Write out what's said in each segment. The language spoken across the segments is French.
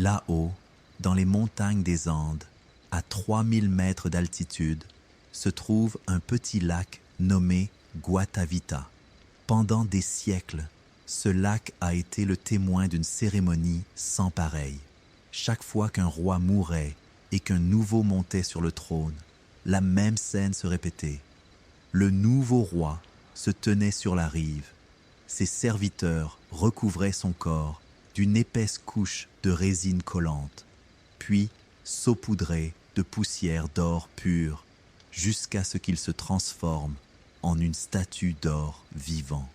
Là-haut, dans les montagnes des Andes, à 3000 mètres d'altitude, se trouve un petit lac nommé Guatavita. Pendant des siècles, ce lac a été le témoin d'une cérémonie sans pareille. Chaque fois qu'un roi mourait et qu'un nouveau montait sur le trône, la même scène se répétait. Le nouveau roi se tenait sur la rive. Ses serviteurs recouvraient son corps d'une épaisse couche de résine collante, puis saupoudraient de poussière d'or pur jusqu'à ce qu'il se transforme en une statue d'or vivant.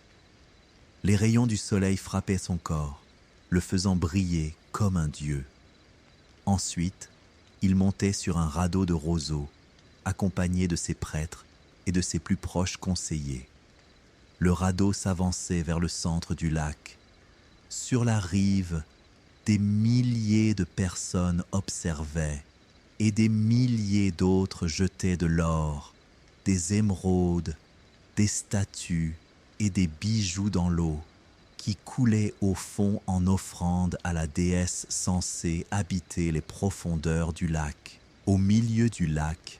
Les rayons du soleil frappaient son corps, le faisant briller comme un dieu. Ensuite, il montait sur un radeau de roseaux, accompagné de ses prêtres et de ses plus proches conseillers. Le radeau s'avançait vers le centre du lac. Sur la rive, des milliers de personnes observaient et des milliers d'autres jetaient de l'or, des émeraudes, des statues et des bijoux dans l'eau qui coulaient au fond en offrande à la déesse censée habiter les profondeurs du lac. Au milieu du lac,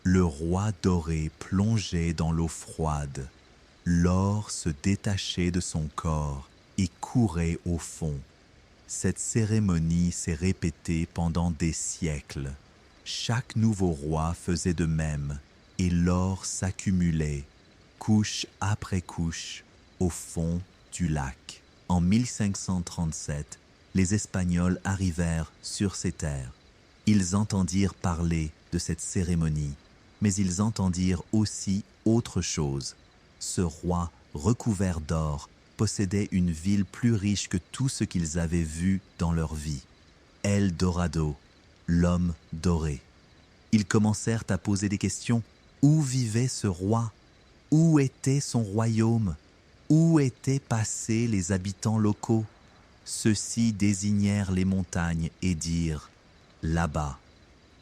le roi doré plongeait dans l'eau froide. L'or se détachait de son corps et courait au fond. Cette cérémonie s'est répétée pendant des siècles. Chaque nouveau roi faisait de même et l'or s'accumulait, couche après couche, au fond du lac. En 1537, les Espagnols arrivèrent sur ces terres. Ils entendirent parler de cette cérémonie, mais ils entendirent aussi autre chose. Ce roi, recouvert d'or, possédait une ville plus riche que tout ce qu'ils avaient vu dans leur vie. El Dorado, l'homme doré. Ils commencèrent à poser des questions. Où vivait ce roi? Où était son royaume? Où étaient passés les habitants locaux? Ceux-ci désignèrent les montagnes et dirent « là-bas ».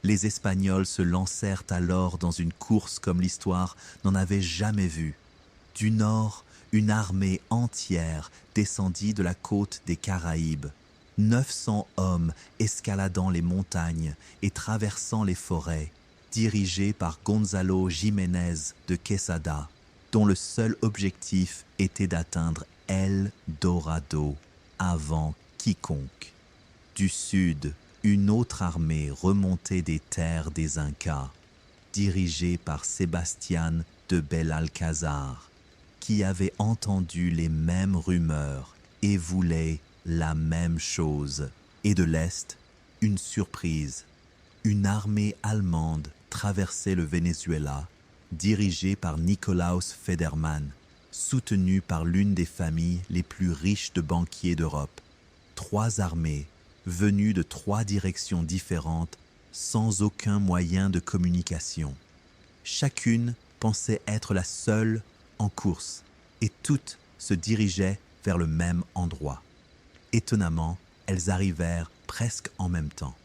Les Espagnols se lancèrent alors dans une course comme l'histoire n'en avait jamais vu. Du nord, une armée entière descendit de la côte des Caraïbes. 900 hommes escaladant les montagnes et traversant les forêts, dirigés par Gonzalo Jiménez de Quesada, dont le seul objectif était d'atteindre El Dorado avant quiconque. Du sud, une autre armée remontait des terres des Incas, dirigée par Sébastien de Belalcázar, qui avait entendu les mêmes rumeurs et voulait la même chose. Et de l'Est, une surprise. Une armée allemande traversait le Venezuela, dirigée par Nikolaus Federmann, soutenue par l'une des familles les plus riches de banquiers d'Europe. 3 armées, venues de 3 directions différentes, sans aucun moyen de communication. Chacune pensait être la seule en course, et toutes se dirigeaient vers le même endroit. Étonnamment, elles arrivèrent presque en même temps.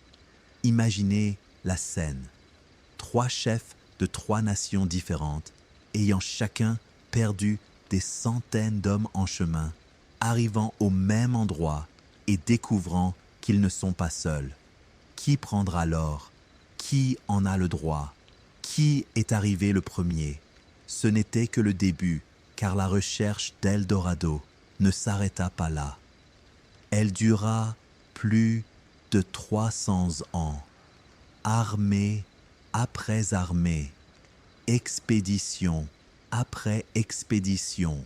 Imaginez la scène. 3 chefs de 3 nations différentes, ayant chacun perdu des centaines d'hommes en chemin, arrivant au même endroit et découvrant qu'ils ne sont pas seuls. Qui prendra l'or? Qui en a le droit? Qui est arrivé le premier? Ce n'était que le début, car la recherche d'El Dorado ne s'arrêta pas là. Elle dura plus de 300 ans. Armée après armée, expédition après expédition,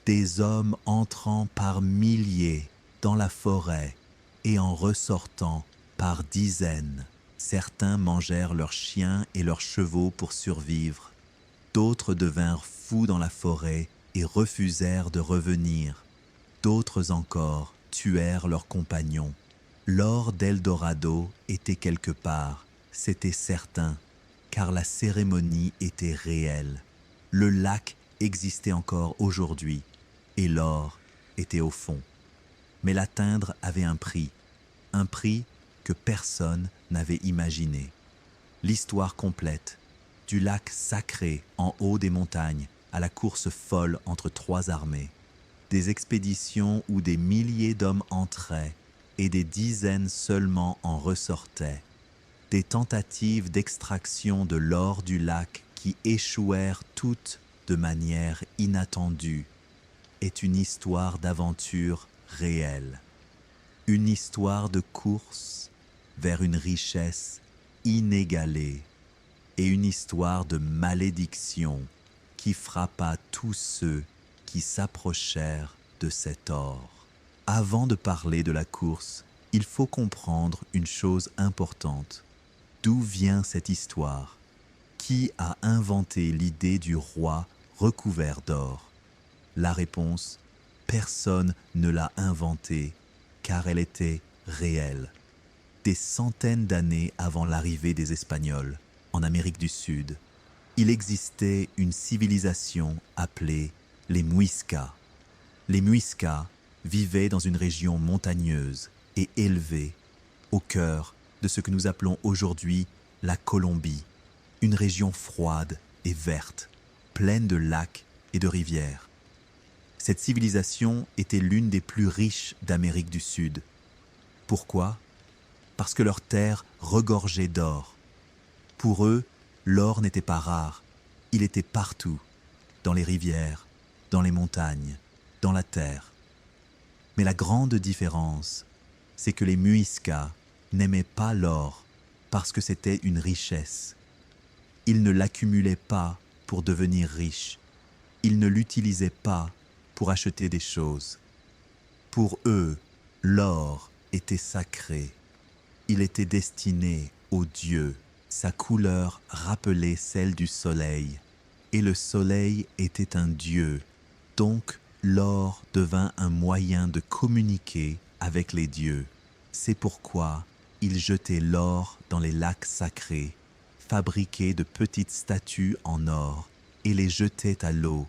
des hommes entrant par milliers dans la forêt et en ressortant par dizaines. Certains mangèrent leurs chiens et leurs chevaux pour survivre. D'autres devinrent fous dans la forêt et refusèrent de revenir. D'autres encore tuèrent leurs compagnons. L'or d'El Dorado était quelque part, c'était certain, car la cérémonie était réelle. Le lac existait encore aujourd'hui, et l'or était au fond. Mais l'atteindre avait un prix que personne n'avait imaginé. L'histoire complète, du lac sacré en haut des montagnes à la course folle entre 3 armées, des expéditions où des milliers d'hommes entraient, et des dizaines seulement en ressortaient. Des tentatives d'extraction de l'or du lac qui échouèrent toutes de manière inattendue est une histoire d'aventure réelle. Une histoire de course vers une richesse inégalée et une histoire de malédiction qui frappa tous ceux qui s'approchèrent de cet or. Avant de parler de la course, il faut comprendre une chose importante. D'où vient cette histoire? Qui a inventé l'idée du roi recouvert d'or? La réponse, personne ne l'a inventée, car elle était réelle. Des centaines d'années avant l'arrivée des Espagnols en Amérique du Sud, il existait une civilisation appelée les Muiscas. Les Muiscas vivaient dans une région montagneuse et élevée, au cœur de ce que nous appelons aujourd'hui la Colombie, une région froide et verte, pleine de lacs et de rivières. Cette civilisation était l'une des plus riches d'Amérique du Sud. Pourquoi? Parce que leurs terres regorgeaient d'or. Pour eux, l'or n'était pas rare, il était partout, dans les rivières, dans les montagnes, dans la terre. Mais la grande différence, c'est que les Muiscas n'aimaient pas l'or parce que c'était une richesse. Ils ne l'accumulaient pas pour devenir riches. Ils ne l'utilisaient pas pour acheter des choses. Pour eux, l'or était sacré. Il était destiné aux dieux. Sa couleur rappelait celle du soleil. Et le soleil était un dieu. Donc, l'or devint un moyen de communiquer avec les dieux. C'est pourquoi ils jetaient l'or dans les lacs sacrés, fabriquaient de petites statues en or et les jetaient à l'eau,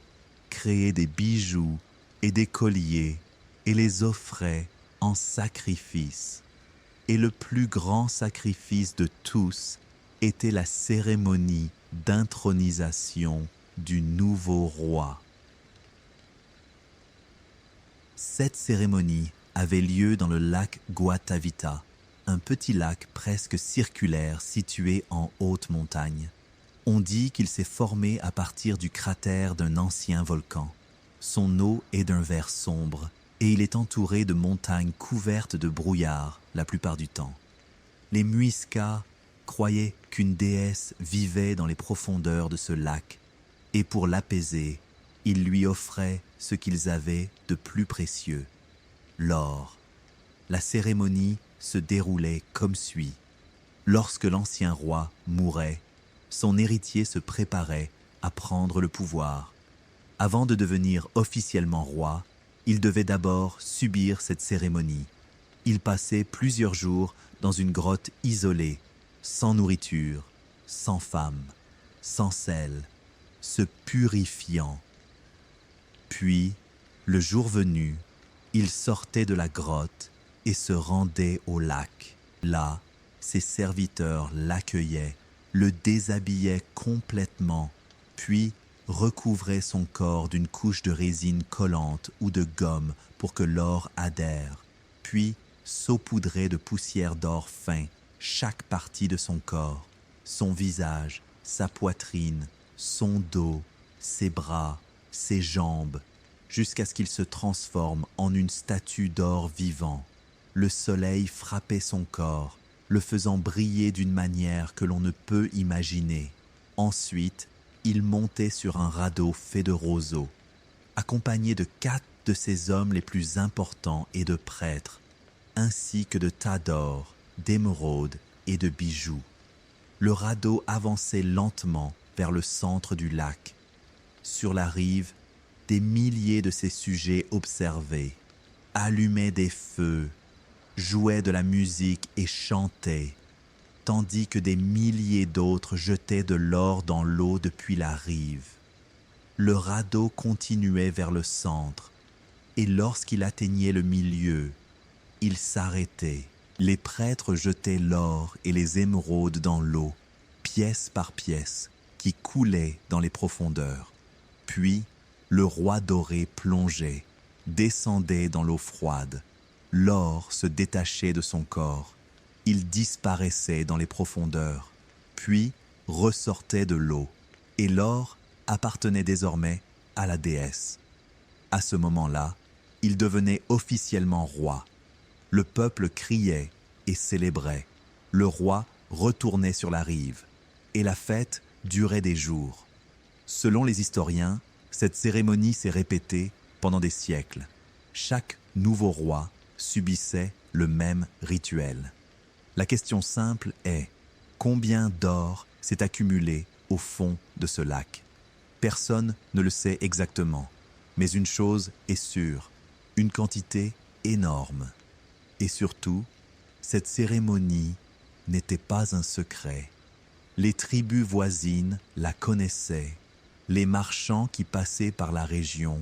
créaient des bijoux et des colliers et les offraient en sacrifice. Et le plus grand sacrifice de tous était la cérémonie d'intronisation du nouveau roi. Cette cérémonie avait lieu dans le lac Guatavita, un petit lac presque circulaire situé en haute montagne. On dit qu'il s'est formé à partir du cratère d'un ancien volcan. Son eau est d'un vert sombre et il est entouré de montagnes couvertes de brouillard la plupart du temps. Les Muiscas croyaient qu'une déesse vivait dans les profondeurs de ce lac et pour l'apaiser, ils lui offraient ce qu'ils avaient de plus précieux, l'or. La cérémonie se déroulait comme suit. Lorsque l'ancien roi mourait, son héritier se préparait à prendre le pouvoir. Avant de devenir officiellement roi, il devait d'abord subir cette cérémonie. Il passait plusieurs jours dans une grotte isolée, sans nourriture, sans femme, sans sel, se purifiant. Puis, le jour venu, il sortait de la grotte et se rendait au lac. Là, ses serviteurs l'accueillaient, le déshabillaient complètement, puis recouvraient son corps d'une couche de résine collante ou de gomme pour que l'or adhère, puis saupoudraient de poussière d'or fin chaque partie de son corps, son visage, sa poitrine, son dos, ses bras, ses jambes, jusqu'à ce qu'il se transforme en une statue d'or vivant. Le soleil frappait son corps, le faisant briller d'une manière que l'on ne peut imaginer. Ensuite, il montait sur un radeau fait de roseaux, accompagné de 4 de ses hommes les plus importants et de prêtres, ainsi que de tas d'or, d'émeraudes et de bijoux. Le radeau avançait lentement vers le centre du lac. Sur la rive, des milliers de ses sujets observaient, allumaient des feux, jouaient de la musique et chantaient, tandis que des milliers d'autres jetaient de l'or dans l'eau depuis la rive. Le radeau continuait vers le centre, et lorsqu'il atteignait le milieu, il s'arrêtait. Les prêtres jetaient l'or et les émeraudes dans l'eau, pièce par pièce, qui coulait dans les profondeurs. Puis, le roi doré plongeait, descendait dans l'eau froide. l'or se détachait de son corps. Il disparaissait dans les profondeurs, puis ressortait de l'eau, et l'or appartenait désormais à la déesse. À ce moment-là, il devenait officiellement roi. Le peuple criait et célébrait. Le roi retournait sur la rive, et la fête durait des jours. Selon les historiens, cette cérémonie s'est répétée pendant des siècles. Chaque nouveau roi subissait le même rituel. La question simple est: combien d'or s'est accumulé au fond de ce lac? Personne ne le sait exactement, mais une chose est sûre, une quantité énorme. Et surtout, cette cérémonie n'était pas un secret. Les tribus voisines la connaissaient. Les marchands qui passaient par la région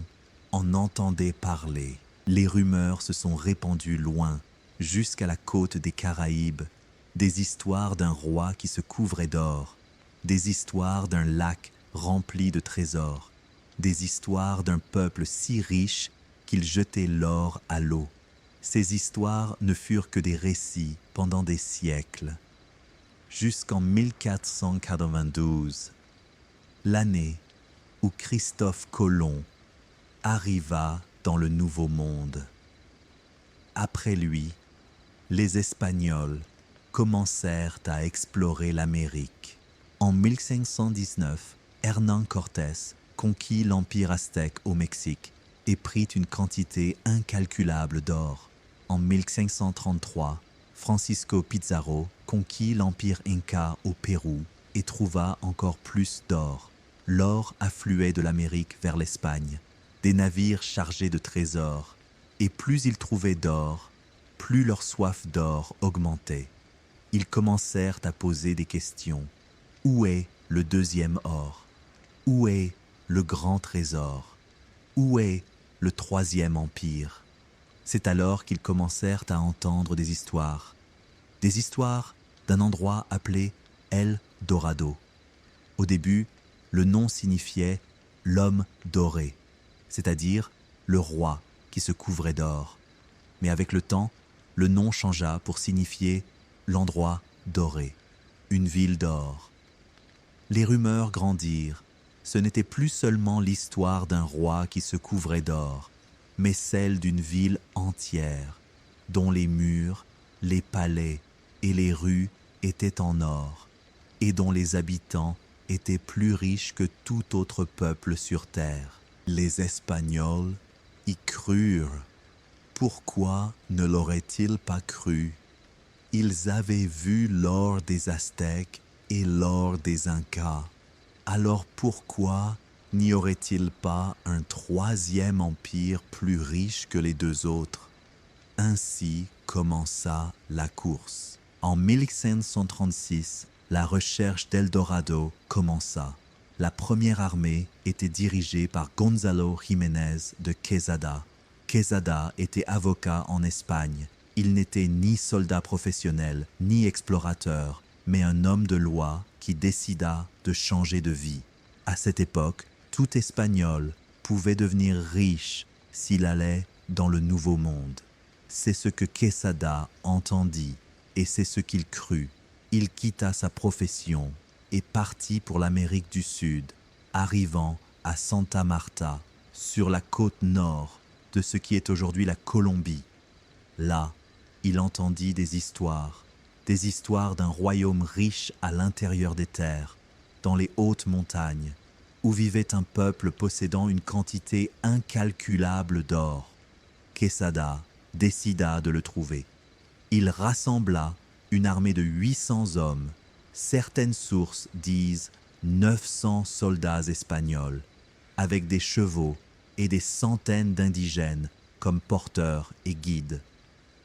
en entendaient parler. Les rumeurs se sont répandues loin, jusqu'à la côte des Caraïbes. Des histoires d'un roi qui se couvrait d'or, des histoires d'un lac rempli de trésors, des histoires d'un peuple si riche qu'il jetait l'or à l'eau. Ces histoires ne furent que des récits pendant des siècles. Jusqu'en 1492, l'année où Christophe Colomb arriva dans le Nouveau Monde. Après lui, les Espagnols commencèrent à explorer l'Amérique. En 1519, Hernán Cortés conquit l'Empire aztèque au Mexique et prit une quantité incalculable d'or. En 1533, Francisco Pizarro conquit l'Empire Inca au Pérou et trouva encore plus d'or. L'or affluait de l'Amérique vers l'Espagne, des navires chargés de trésors, et plus ils trouvaient d'or, plus leur soif d'or augmentait. Ils commencèrent à poser des questions. Où est le deuxième or? Où est le grand trésor? Où est le troisième empire? C'est alors qu'ils commencèrent à entendre des histoires d'un endroit appelé El Dorado. Au début, le nom signifiait l'homme doré, c'est-à-dire le roi qui se couvrait d'or. Mais avec le temps, le nom changea pour signifier l'endroit doré, une ville d'or. Les rumeurs grandirent. Ce n'était plus seulement l'histoire d'un roi qui se couvrait d'or, mais celle d'une ville entière, dont les murs, les palais et les rues étaient en or, et dont les habitants étaient plus riches que tout autre peuple sur terre. Les Espagnols y crurent. Pourquoi ne l'auraient-ils pas cru? Ils avaient vu l'or des Aztèques et l'or des Incas. Alors pourquoi n'y aurait-il pas un troisième empire plus riche que les deux autres? Ainsi commença la course. En 1536, la recherche d'Eldorado commença. La première armée était dirigée par Gonzalo Jiménez de Quesada. Quesada était avocat en Espagne. Il n'était ni soldat professionnel, ni explorateur, mais un homme de loi qui décida de changer de vie. À cette époque, tout Espagnol pouvait devenir riche s'il allait dans le Nouveau Monde. C'est ce que Quesada entendit et c'est ce qu'il crut. Il quitta sa profession et partit pour l'Amérique du Sud, arrivant à Santa Marta, sur la côte nord de ce qui est aujourd'hui la Colombie. Là, il entendit des histoires d'un royaume riche à l'intérieur des terres, dans les hautes montagnes, où vivait un peuple possédant une quantité incalculable d'or. Quesada décida de le trouver. Il rassembla une armée de 800 hommes. Certaines sources disent 900 soldats espagnols, avec des chevaux et des centaines d'indigènes comme porteurs et guides.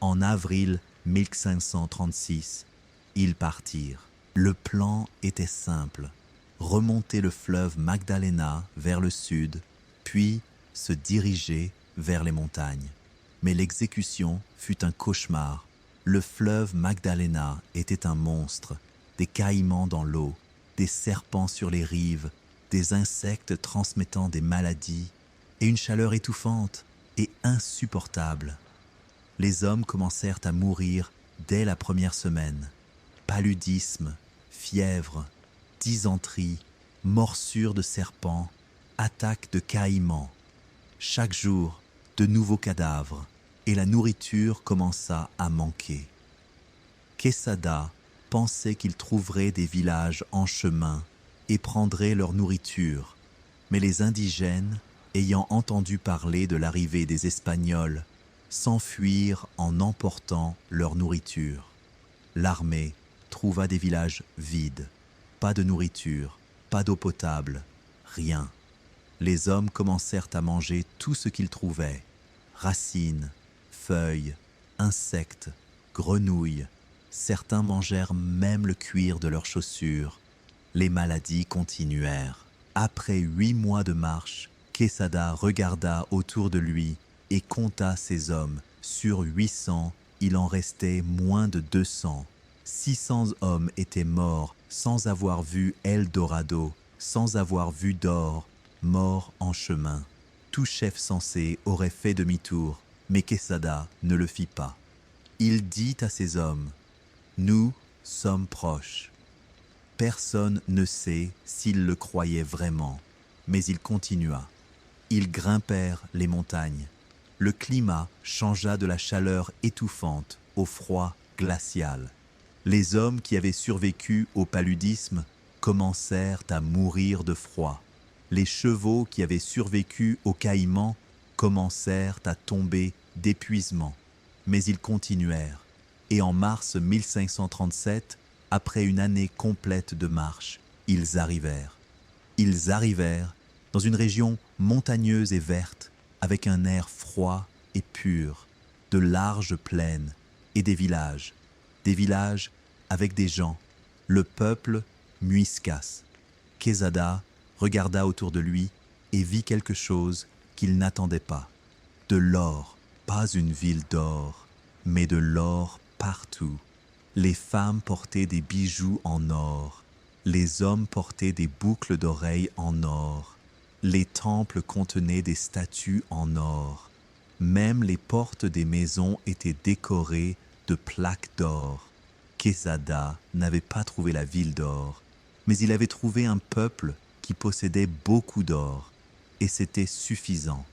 En avril 1536, ils partirent. Le plan était simple: remonter le fleuve Magdalena vers le sud, puis se diriger vers les montagnes. Mais l'exécution fut un cauchemar. Le fleuve Magdalena était un monstre, des caïmans dans l'eau, des serpents sur les rives, des insectes transmettant des maladies et une chaleur étouffante et insupportable. Les hommes commencèrent à mourir dès la première semaine. Paludisme, fièvre, dysenterie, morsures de serpents, attaques de caïmans. Chaque jour, de nouveaux cadavres, et la nourriture commença à manquer. Quesada pensait qu'ils trouveraient des villages en chemin et prendraient leur nourriture, mais les indigènes, ayant entendu parler de l'arrivée des Espagnols, s'enfuirent en emportant leur nourriture. L'armée trouva des villages vides, pas de nourriture, pas d'eau potable, rien. Les hommes commencèrent à manger tout ce qu'ils trouvaient, racines, feuilles, insectes, grenouilles. Certains mangèrent même le cuir de leurs chaussures. Les maladies continuèrent. Après 8 mois de marche, Quesada regarda autour de lui et compta ses hommes. Sur 800, il en restait moins de 200. 600 hommes étaient morts sans avoir vu El Dorado, sans avoir vu d'or, morts en chemin. Tout chef sensé aurait fait demi-tour, mais Quesada ne le fit pas. Il dit à ses hommes: « Nous sommes proches. » Personne ne sait s'il le croyait vraiment, mais il continua. Ils grimpèrent les montagnes. Le climat changea de la chaleur étouffante au froid glacial. Les hommes qui avaient survécu au paludisme commencèrent à mourir de froid. Les chevaux qui avaient survécu au caïman commencèrent à tomber d'épuisement. Mais ils continuèrent, et en mars 1537, après une année complète de marche, ils arrivèrent. Ils arrivèrent dans une région montagneuse et verte, avec un air froid et pur, de larges plaines et des villages avec des gens, le peuple Muiscas. Quesada regarda autour de lui et vit quelque chose qu'il n'attendait pas. De l'or, pas une ville d'or, mais de l'or partout. Les femmes portaient des bijoux en or, les hommes portaient des boucles d'oreilles en or, les temples contenaient des statues en or, même les portes des maisons étaient décorées de plaques d'or. Quesada n'avait pas trouvé la ville d'or, mais il avait trouvé un peuple qui possédait beaucoup d'or, et c'était suffisant.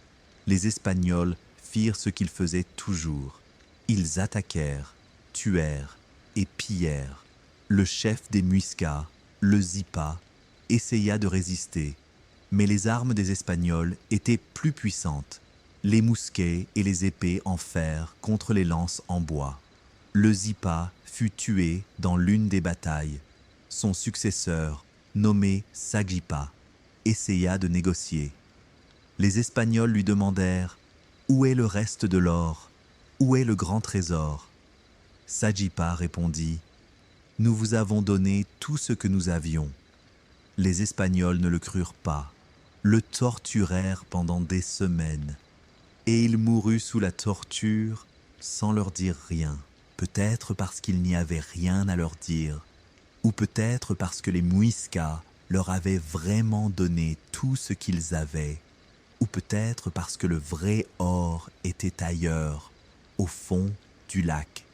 Les Espagnols firent ce qu'ils faisaient toujours. Ils attaquèrent, tuèrent et pillèrent. Le chef des Muiscas, le Zipa, essaya de résister, mais les armes des Espagnols étaient plus puissantes, les mousquets et les épées en fer contre les lances en bois. Le Zipa fut tué dans l'une des batailles. Son successeur, nommé Sagipa, essaya de négocier. Les Espagnols lui demandèrent « Où est le reste de l'or? Où est le grand trésor ?» Sagipa répondit « Nous vous avons donné tout ce que nous avions. » Les Espagnols ne le crurent pas, le torturèrent pendant des semaines, et il mourut sous la torture sans leur dire rien. Peut-être parce qu'il n'y avait rien à leur dire, ou peut-être parce que les Muiscas leur avaient vraiment donné tout ce qu'ils avaient, ou peut-être parce que le vrai or était ailleurs, au fond du lac.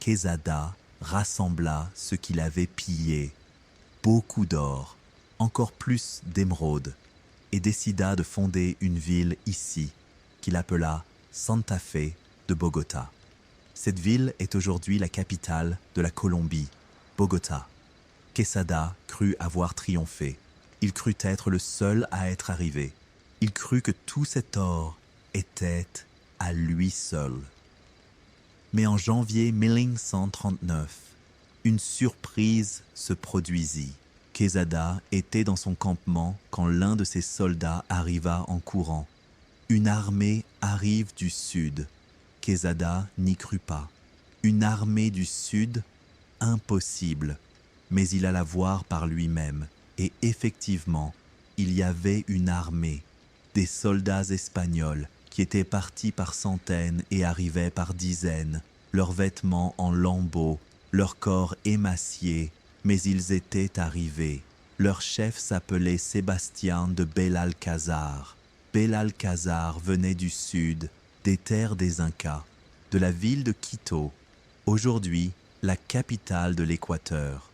Quesada rassembla ce qu'il avait pillé, beaucoup d'or, encore plus d'émeraudes, et décida de fonder une ville ici, qu'il appela Santa Fe de Bogota. Cette ville est aujourd'hui la capitale de la Colombie, Bogota. Quesada crut avoir triomphé. Il crut être le seul à être arrivé. Il crut que tout cet or était à lui seul. Mais en janvier 1539, une surprise se produisit. Quesada était dans son campement quand l'un de ses soldats arriva en courant. Une armée arrive du sud. Quesada n'y crut pas. Une armée du sud? Impossible. Mais il alla voir par lui-même, et effectivement, il y avait une armée, des soldats espagnols qui étaient partis par centaines et arrivaient par dizaines, leurs vêtements en lambeaux, leur corps émacié, mais ils étaient arrivés. Leur chef s'appelait Sébastien de Belalcázar. Belalcázar venait du sud, des terres des Incas, de la ville de Quito, aujourd'hui la capitale de l'Équateur.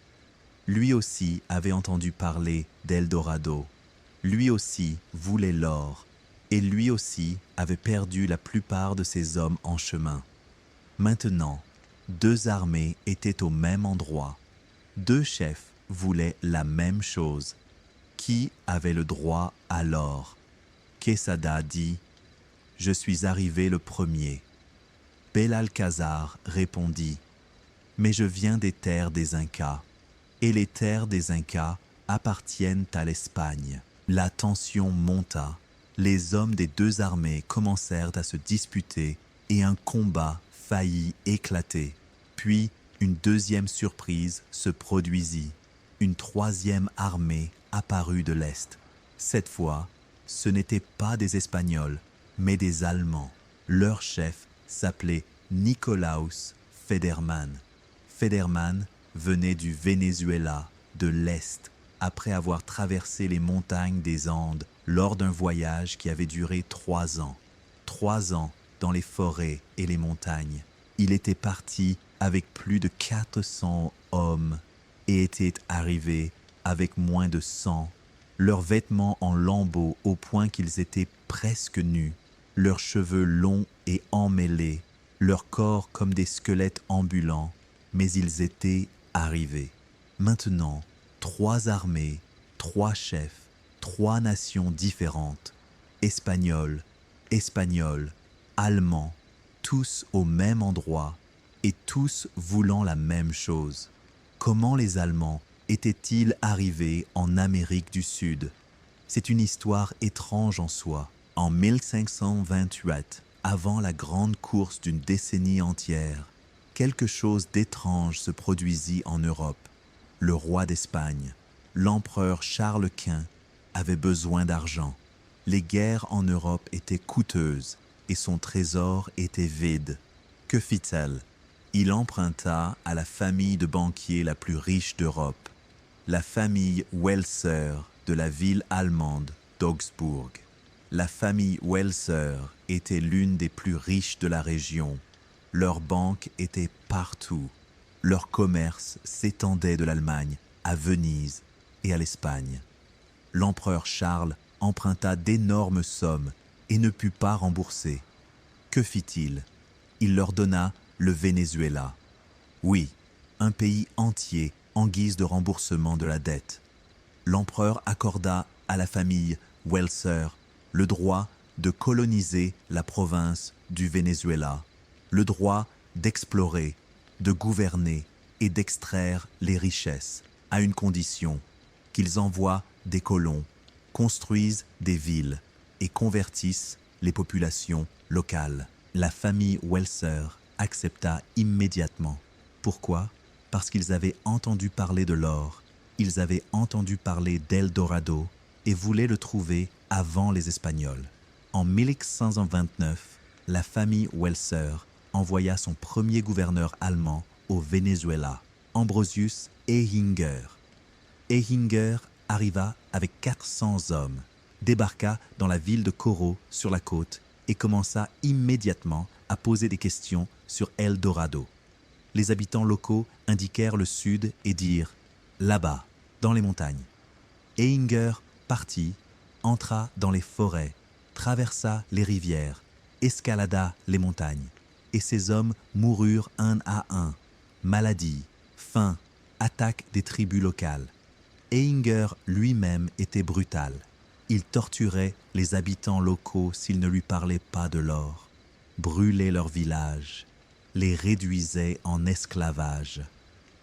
Lui aussi avait entendu parler d'Eldorado. Lui aussi voulait l'or. Et lui aussi avait perdu la plupart de ses hommes en chemin. Maintenant, deux armées étaient au même endroit. Deux chefs voulaient la même chose. Qui avait le droit à l'or? Quesada dit « Je suis arrivé le premier ». Belalcazar répondit « Mais je viens des terres des Incas, et les terres des Incas appartiennent à l'Espagne. » La tension monta. Les hommes des deux armées commencèrent à se disputer et un combat faillit éclater. Puis, une deuxième surprise se produisit. Une troisième armée apparut de l'Est. Cette fois, ce n'étaient pas des Espagnols, mais des Allemands. Leur chef s'appelait Nikolaus Federmann. Federmann venait du Venezuela, de l'Est, après avoir traversé les montagnes des Andes lors d'un voyage qui avait duré 3 ans. 3 ans dans les forêts et les montagnes. Il était parti avec plus de 400 hommes et était arrivé avec moins de 100, leurs vêtements en lambeaux au point qu'ils étaient presque nus, leurs cheveux longs et emmêlés, leur corps comme des squelettes ambulants, mais ils étaient arrivés. Maintenant, 3 armées, 3 chefs, 3 nations différentes, Espagnols, Allemands, tous au même endroit et tous voulant la même chose. Comment les Allemands étaient-ils arrivés en Amérique du Sud? C'est une histoire étrange en soi. En 1528, avant la grande course d'une décennie entière, quelque chose d'étrange se produisit en Europe. Le roi d'Espagne, l'empereur Charles Quint, avait besoin d'argent. Les guerres en Europe étaient coûteuses et son trésor était vide. Que fit-elle? Il emprunta à la famille de banquiers la plus riche d'Europe, la famille Welser de la ville allemande d'Augsbourg. La famille Welser était l'une des plus riches de la région. Leurs banques étaient partout. Leur commerce s'étendait de l'Allemagne à Venise et à l'Espagne. L'empereur Charles emprunta d'énormes sommes et ne put pas rembourser. Que fit-il? Il leur donna le Venezuela. Oui, un pays entier en guise de remboursement de la dette. L'empereur accorda à la famille Welser le droit de coloniser la province du Venezuela, le droit d'explorer, de gouverner et d'extraire les richesses, à une condition, qu'ils envoient des colons, construisent des villes et convertissent les populations locales. La famille Welser accepta immédiatement. Pourquoi? Parce qu'ils avaient entendu parler de l'or, ils avaient entendu parler d'Eldorado et voulaient le trouver avant les Espagnols. En 1529, la famille Welser envoya son premier gouverneur allemand au Venezuela, Ambrosius Ehinger. Ehinger arriva avec 400 hommes, débarqua dans la ville de Coro sur la côte et commença immédiatement à poser des questions sur Eldorado. Les habitants locaux indiquèrent le sud et dirent « là-bas, dans les montagnes ». Ehinger partit, entra dans les forêts, traversa les rivières, escalada les montagnes, et ses hommes moururent un à un. Maladie, faim, attaque des tribus locales. Ehinger lui-même était brutal. Il torturait les habitants locaux s'ils ne lui parlaient pas de l'or, brûlait leurs villages, les réduisait en esclavage.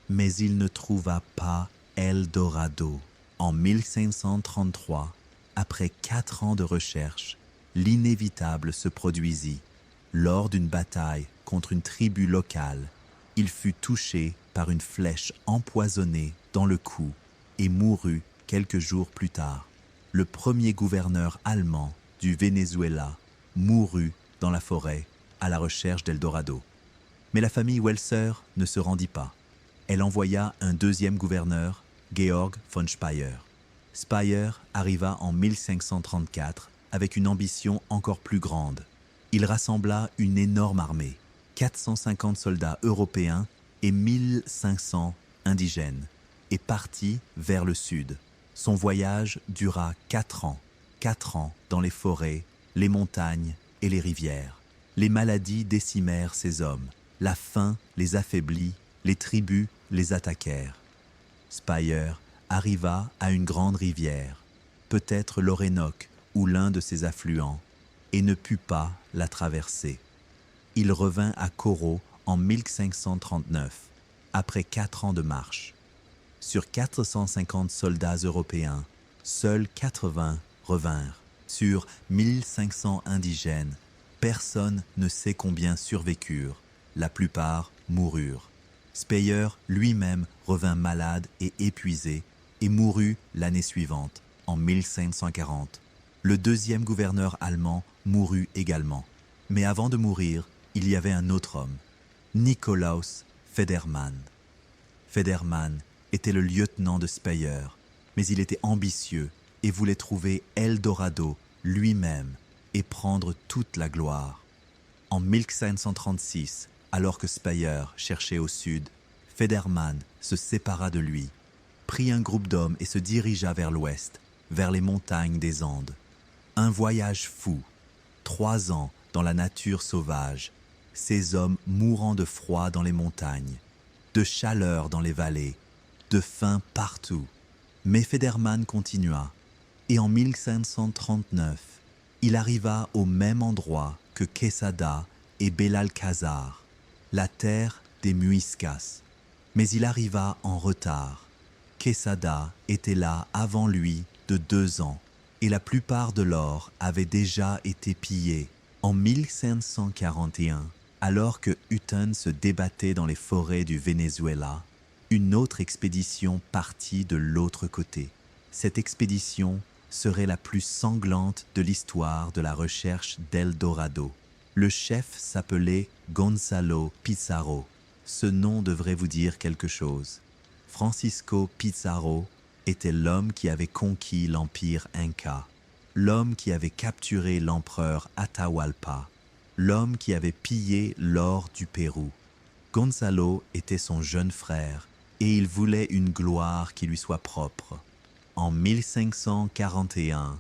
Mais il ne trouva pas Eldorado. En 1533, après 4 ans de recherche, l'inévitable se produisit. Lors d'une bataille contre une tribu locale, il fut touché par une flèche empoisonnée dans le cou et mourut quelques jours plus tard. Le premier gouverneur allemand du Venezuela mourut dans la forêt à la recherche d'Eldorado. Mais la famille Welser ne se rendit pas. Elle envoya un deuxième gouverneur, Georg von Speyer. Speyer arriva en 1534 avec une ambition encore plus grande. Il rassembla une énorme armée. 450 soldats européens et 1500 indigènes, et partit vers le sud. Son voyage dura 4 ans. 4 ans dans les forêts, les montagnes et les rivières. Les maladies décimèrent ces hommes. La faim les affaiblit, les tribus les attaquèrent. Speyer arriva à une grande rivière, peut-être l'Orénoque ou l'un de ses affluents, et ne put pas la traverser. Il revint à Coro en 1539, après 4 ans de marche. Sur 450 soldats européens, seuls 80 revinrent. Sur 1500 indigènes, personne ne sait combien survécurent. La plupart moururent. Speyer lui-même revint malade et épuisé et mourut l'année suivante, en 1540. Le deuxième gouverneur allemand mourut également. Mais avant de mourir, il y avait un autre homme, Nikolaus Federmann. Federmann était le lieutenant de Speyer, mais il était ambitieux et voulait trouver Eldorado lui-même et prendre toute la gloire. En 1536, alors que Speyer cherchait au sud, Federmann se sépara de lui, prit un groupe d'hommes et se dirigea vers l'ouest, vers les montagnes des Andes. Un voyage fou, 3 ans dans la nature sauvage, ces hommes mourant de froid dans les montagnes, de chaleur dans les vallées, de faim partout. Mais Federmann continua, et en 1539, il arriva au même endroit que Quesada et Belalcázar, la terre des Muiscas. Mais il arriva en retard. Quesada était là avant lui de 2 ans, et la plupart de l'or avait déjà été pillé. En 1541, alors que Hutton se débattait dans les forêts du Venezuela, une autre expédition partit de l'autre côté. Cette expédition serait la plus sanglante de l'histoire de la recherche d'Eldorado. Le chef s'appelait Gonzalo Pizarro. Ce nom devrait vous dire quelque chose. Francisco Pizarro était l'homme qui avait conquis l'empire Inca, l'homme qui avait capturé l'empereur Atahualpa, l'homme qui avait pillé l'or du Pérou. Gonzalo était son jeune frère et il voulait une gloire qui lui soit propre. En 1541,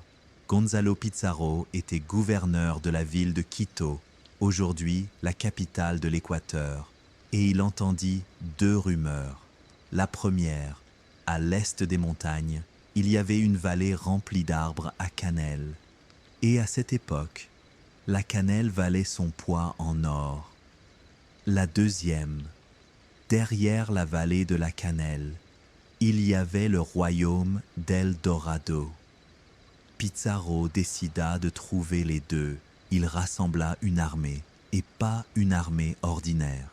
Gonzalo Pizarro était gouverneur de la ville de Quito, aujourd'hui la capitale de l'Équateur, et il entendit 2 rumeurs. La première, à l'est des montagnes, il y avait une vallée remplie d'arbres à cannelle. Et à cette époque, la cannelle valait son poids en or. La deuxième, derrière la vallée de la cannelle, il y avait le royaume d'Eldorado. Pizarro décida de trouver les deux. Il rassembla une armée, et pas une armée ordinaire.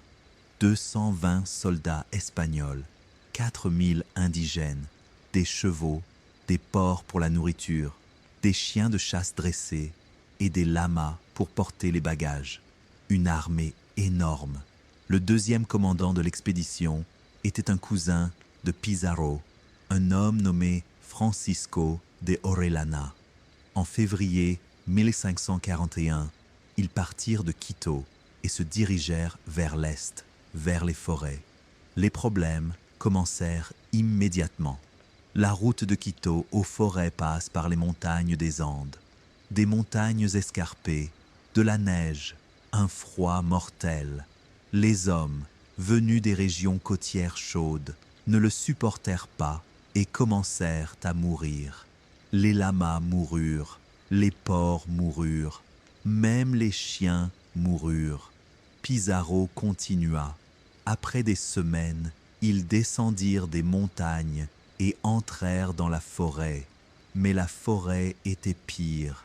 220 soldats espagnols, 4000 indigènes, des chevaux, des porcs pour la nourriture, des chiens de chasse dressés et des lamas pour porter les bagages. Une armée énorme. Le deuxième commandant de l'expédition était un cousin de Pizarro, un homme nommé Francisco de Orellana. En février 1541, ils partirent de Quito et se dirigèrent vers l'est, vers les forêts. Les problèmes commencèrent immédiatement. La route de Quito aux forêts passe par les montagnes des Andes. Des montagnes escarpées, de la neige, un froid mortel. Les hommes, venus des régions côtières chaudes, ne le supportèrent pas et commencèrent à mourir. Les lamas moururent, les porcs moururent, même les chiens moururent. Pizarro continua. Après des semaines, ils descendirent des montagnes et entrèrent dans la forêt. Mais la forêt était pire,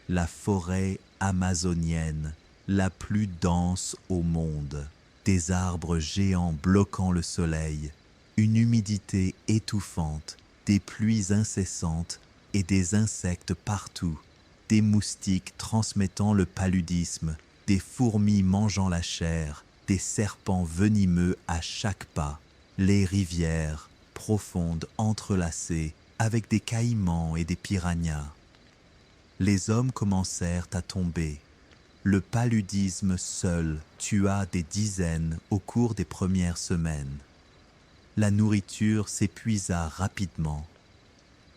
la forêt amazonienne, la plus dense au monde. Des arbres géants bloquant le soleil, une humidité étouffante, des pluies incessantes et des insectes partout, des moustiques transmettant le paludisme, des fourmis mangeant la chair, des serpents venimeux à chaque pas, les rivières profondes entrelacées avec des caïmans et des piranhas. Les hommes commencèrent à tomber. Le paludisme seul tua des dizaines au cours des premières semaines. La nourriture s'épuisa rapidement.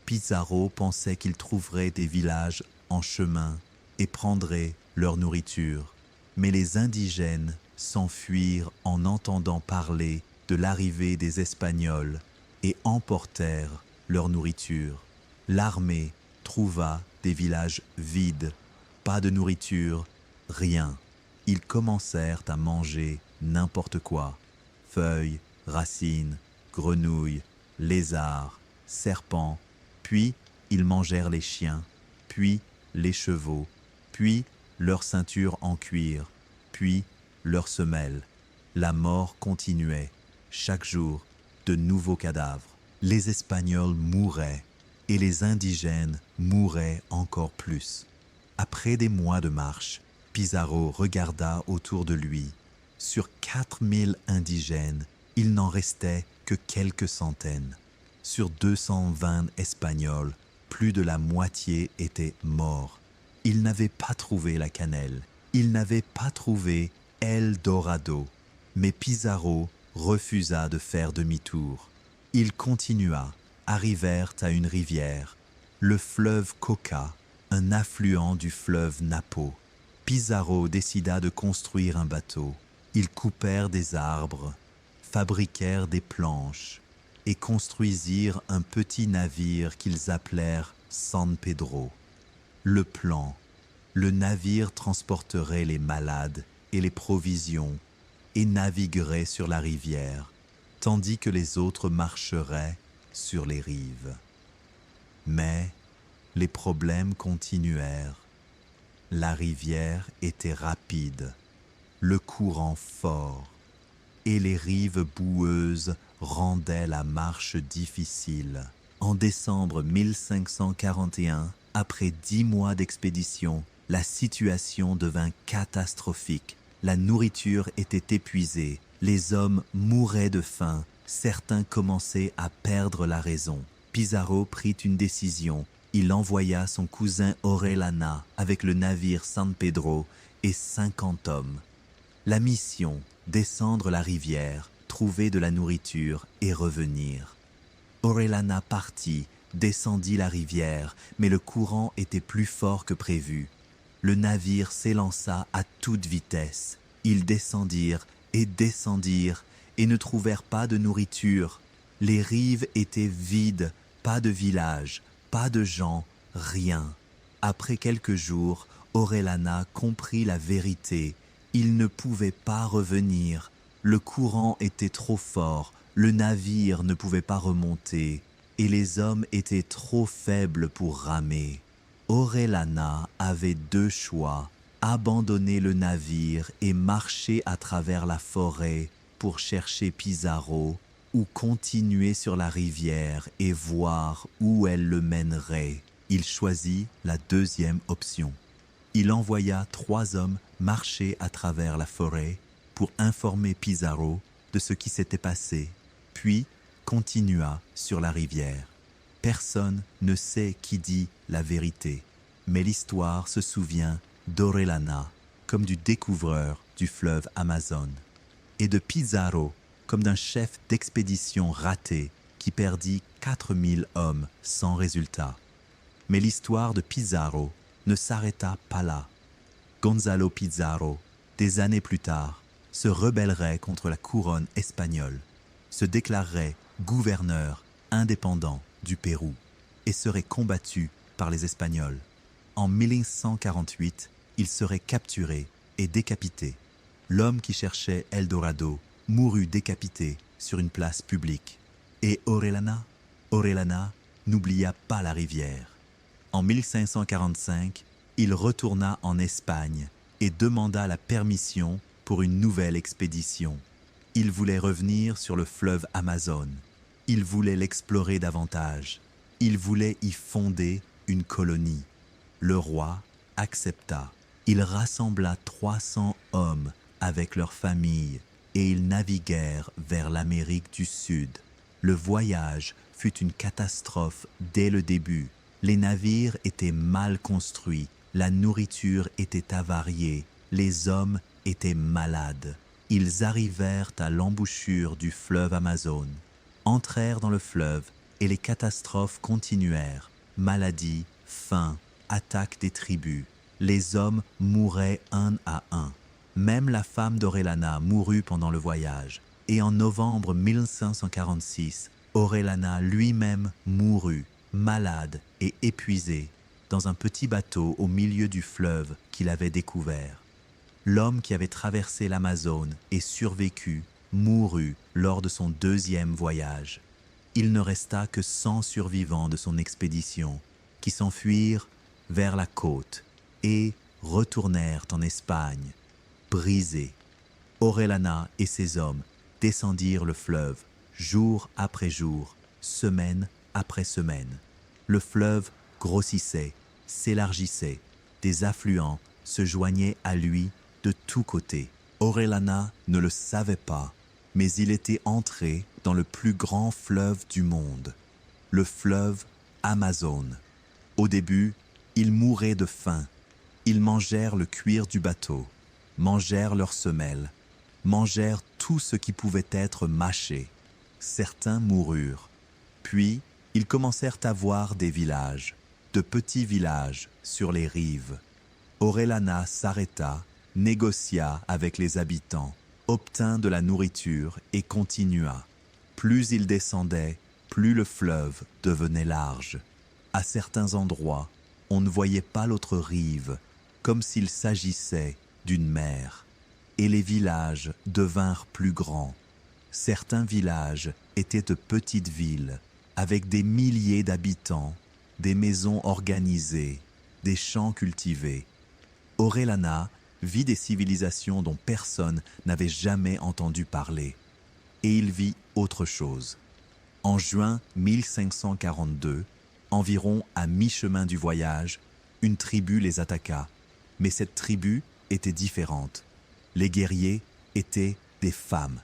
Pizarro pensait qu'il trouverait des villages en chemin et prendrait leur nourriture. Mais les indigènes s'enfuirent en entendant parler de l'arrivée des Espagnols et emportèrent leur nourriture. L'armée trouva des villages vides, pas de nourriture, rien. Ils commencèrent à manger n'importe quoi. Feuilles, racines, grenouilles, lézards, serpents, puis ils mangèrent les chiens, puis les chevaux, puis leurs ceintures en cuir, puis leurs semelles. La mort continuait, chaque jour, de nouveaux cadavres. Les Espagnols mouraient et les indigènes mouraient encore plus. Après des mois de marche, Pizarro regarda autour de lui. Sur 4000 indigènes, il n'en restait que quelques centaines. Sur 220 Espagnols, plus de la moitié étaient morts. Ils n'avaient pas trouvé la cannelle, ils n'avaient pas trouvé El Dorado. Mais Pizarro refusa de faire demi-tour. Il continua, arrivèrent à une rivière, le fleuve Coca, un affluent du fleuve Napo. Pizarro décida de construire un bateau. Ils coupèrent des arbres, fabriquèrent des planches et construisirent un petit navire qu'ils appelèrent San Pedro. Le plan, le navire transporterait les malades et les provisions et naviguerait sur la rivière, tandis que les autres marcheraient sur les rives. Mais les problèmes continuèrent. La rivière était rapide, le courant fort, et les rives boueuses rendaient la marche difficile. En décembre 1541, après 10 mois d'expédition, la situation devint catastrophique. La nourriture était épuisée, les hommes mouraient de faim, certains commençaient à perdre la raison. Pizarro prit une décision. Il envoya son cousin Orellana avec le navire San Pedro et 50 hommes. La mission, descendre la rivière, trouver de la nourriture et revenir. Orellana partit, descendit la rivière, mais le courant était plus fort que prévu. Le navire s'élança à toute vitesse. Ils descendirent et ne trouvèrent pas de nourriture. Les rives étaient vides, pas de village, pas de gens, rien. Après quelques jours, Orellana comprit la vérité. Il ne pouvait pas revenir. Le courant était trop fort, le navire ne pouvait pas remonter, et les hommes étaient trop faibles pour ramer. Orellana avait 2 choix, abandonner le navire et marcher à travers la forêt pour chercher Pizarro, ou continuer sur la rivière et voir où elle le mènerait. Il choisit la 2e option. Il envoya 3 hommes marcher à travers la forêt pour informer Pizarro de ce qui s'était passé, puis continua sur la rivière. Personne ne sait qui dit la vérité, mais l'histoire se souvient d'Orellana comme du découvreur du fleuve Amazon, et de Pizarro comme d'un chef d'expédition raté qui perdit 4000 hommes sans résultat. Mais l'histoire de Pizarro ne s'arrêta pas là. Gonzalo Pizarro, des années plus tard, se rebellerait contre la couronne espagnole, se déclarerait gouverneur indépendant du Pérou et serait combattu par les Espagnols. En 1148, il serait capturé et décapité. L'homme qui cherchait El Dorado mourut décapité sur une place publique. Et Orellana n'oublia pas la rivière. En 1545, il retourna en Espagne et demanda la permission pour une nouvelle expédition. Il voulait revenir sur le fleuve Amazon. Il voulait l'explorer davantage. Il voulait y fonder une colonie. Le roi accepta. Il rassembla 300 hommes avec leurs familles et ils naviguèrent vers l'Amérique du Sud. Le voyage fut une catastrophe dès le début. Les navires étaient mal construits, la nourriture était avariée Les hommes étaient malades. Ils arrivèrent à l'embouchure du fleuve Amazone, entrèrent dans le fleuve et les catastrophes continuèrent. Maladies, faim, attaques des tribus. Les hommes mouraient un à un. Même la femme d'Orellana mourut pendant le voyage. Et en novembre 1546, Orellana lui-même mourut, malade et épuisé, dans un petit bateau au milieu du fleuve qu'il avait découvert. L'homme qui avait traversé l'Amazone et survécu mourut lors de son deuxième voyage. Il ne resta que 100 survivants de son expédition qui s'enfuirent vers la côte et retournèrent en Espagne, brisés. Orellana et ses hommes descendirent le fleuve jour après jour, semaine après semaine. Le fleuve grossissait, s'élargissait, des affluents se joignaient à lui de tous côtés. Orellana ne le savait pas, mais il était entré dans le plus grand fleuve du monde, le fleuve Amazone. Au début, ils mouraient de faim. Ils mangèrent le cuir du bateau, mangèrent leurs semelles, mangèrent tout ce qui pouvait être mâché. Certains moururent. Puis, ils commencèrent à voir des villages, de petits villages sur les rives. Orellana s'arrêta, négocia avec les habitants, obtint de la nourriture et continua. Plus il descendait, plus le fleuve devenait large. À certains endroits, on ne voyait pas l'autre rive, comme s'il s'agissait d'une mer. Et les villages devinrent plus grands. Certains villages étaient de petites villes, avec des milliers d'habitants, des maisons organisées, des champs cultivés. Orellana vit des civilisations dont personne n'avait jamais entendu parler. Et il vit autre chose. En juin 1542, environ à mi-chemin du voyage, une tribu les attaqua. Mais cette tribu était différente. Les guerriers étaient des femmes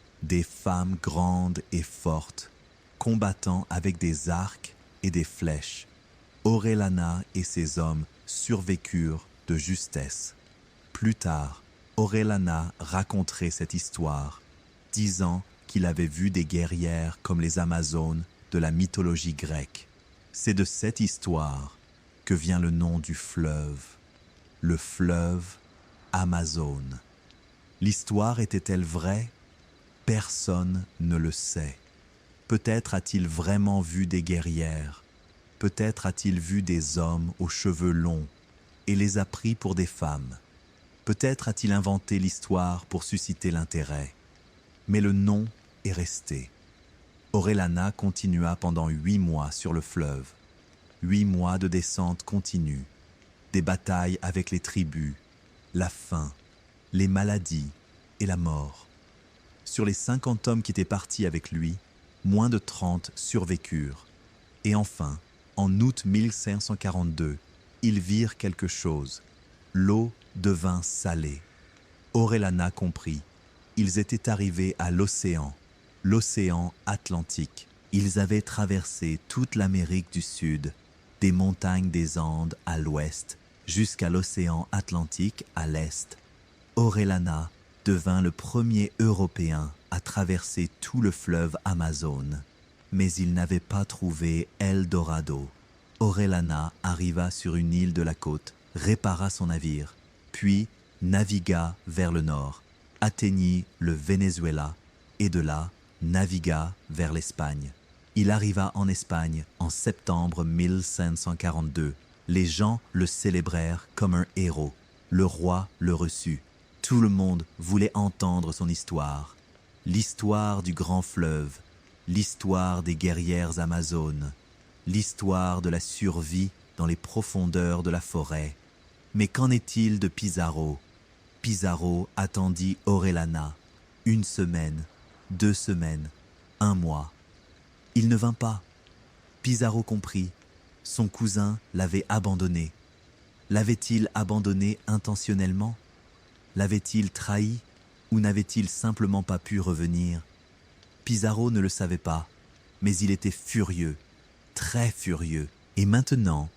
grandes et fortes, combattant avec des arcs et des flèches. Orellana et ses hommes survécurent de justesse. Plus tard, Orellana raconterait cette histoire, disant qu'il avait vu des guerrières comme les Amazones de la mythologie grecque. C'est de cette histoire que vient le nom du fleuve, le fleuve Amazone. L'histoire était-elle vraie? Personne ne le sait. Peut-être a-t-il vraiment vu des guerrières, peut-être a-t-il vu des hommes aux cheveux longs et les a pris pour des femmes. Peut-être a-t-il inventé l'histoire pour susciter l'intérêt. Mais le nom est resté. Orellana continua pendant 8 mois sur le fleuve. 8 mois de descente continue, des batailles avec les tribus, la faim, les maladies et la mort. Sur les 50 hommes qui étaient partis avec lui, moins de 30 survécurent. Et enfin, en août 1542, ils virent quelque chose. L'eau devint salée. Orellana comprit. Ils étaient arrivés à l'océan Atlantique. Ils avaient traversé toute l'Amérique du Sud, des montagnes des Andes à l'ouest, jusqu'à l'océan Atlantique à l'est. Orellana devint le premier Européen à traverser tout le fleuve Amazone. Mais il n'avait pas trouvé El Dorado. Orellana arriva sur une île de la côte, répara son navire, puis navigua vers le nord, atteignit le Venezuela et de là navigua vers l'Espagne. Il arriva en Espagne en septembre 1542. Les gens le célébrèrent comme un héros. Le roi le reçut. Tout le monde voulait entendre son histoire. L'histoire du grand fleuve, l'histoire des guerrières amazones, l'histoire de la survie dans les profondeurs de la forêt. Mais qu'en est-il de Pizarro? Pizarro attendit Orellana 1 semaine, 2 semaines, 1 mois. Il ne vint pas. Pizarro comprit. Son cousin l'avait abandonné. L'avait-il abandonné intentionnellement? L'avait-il trahi ou n'avait-il simplement pas pu revenir? Pizarro ne le savait pas, mais il était furieux, très furieux. Et maintenant,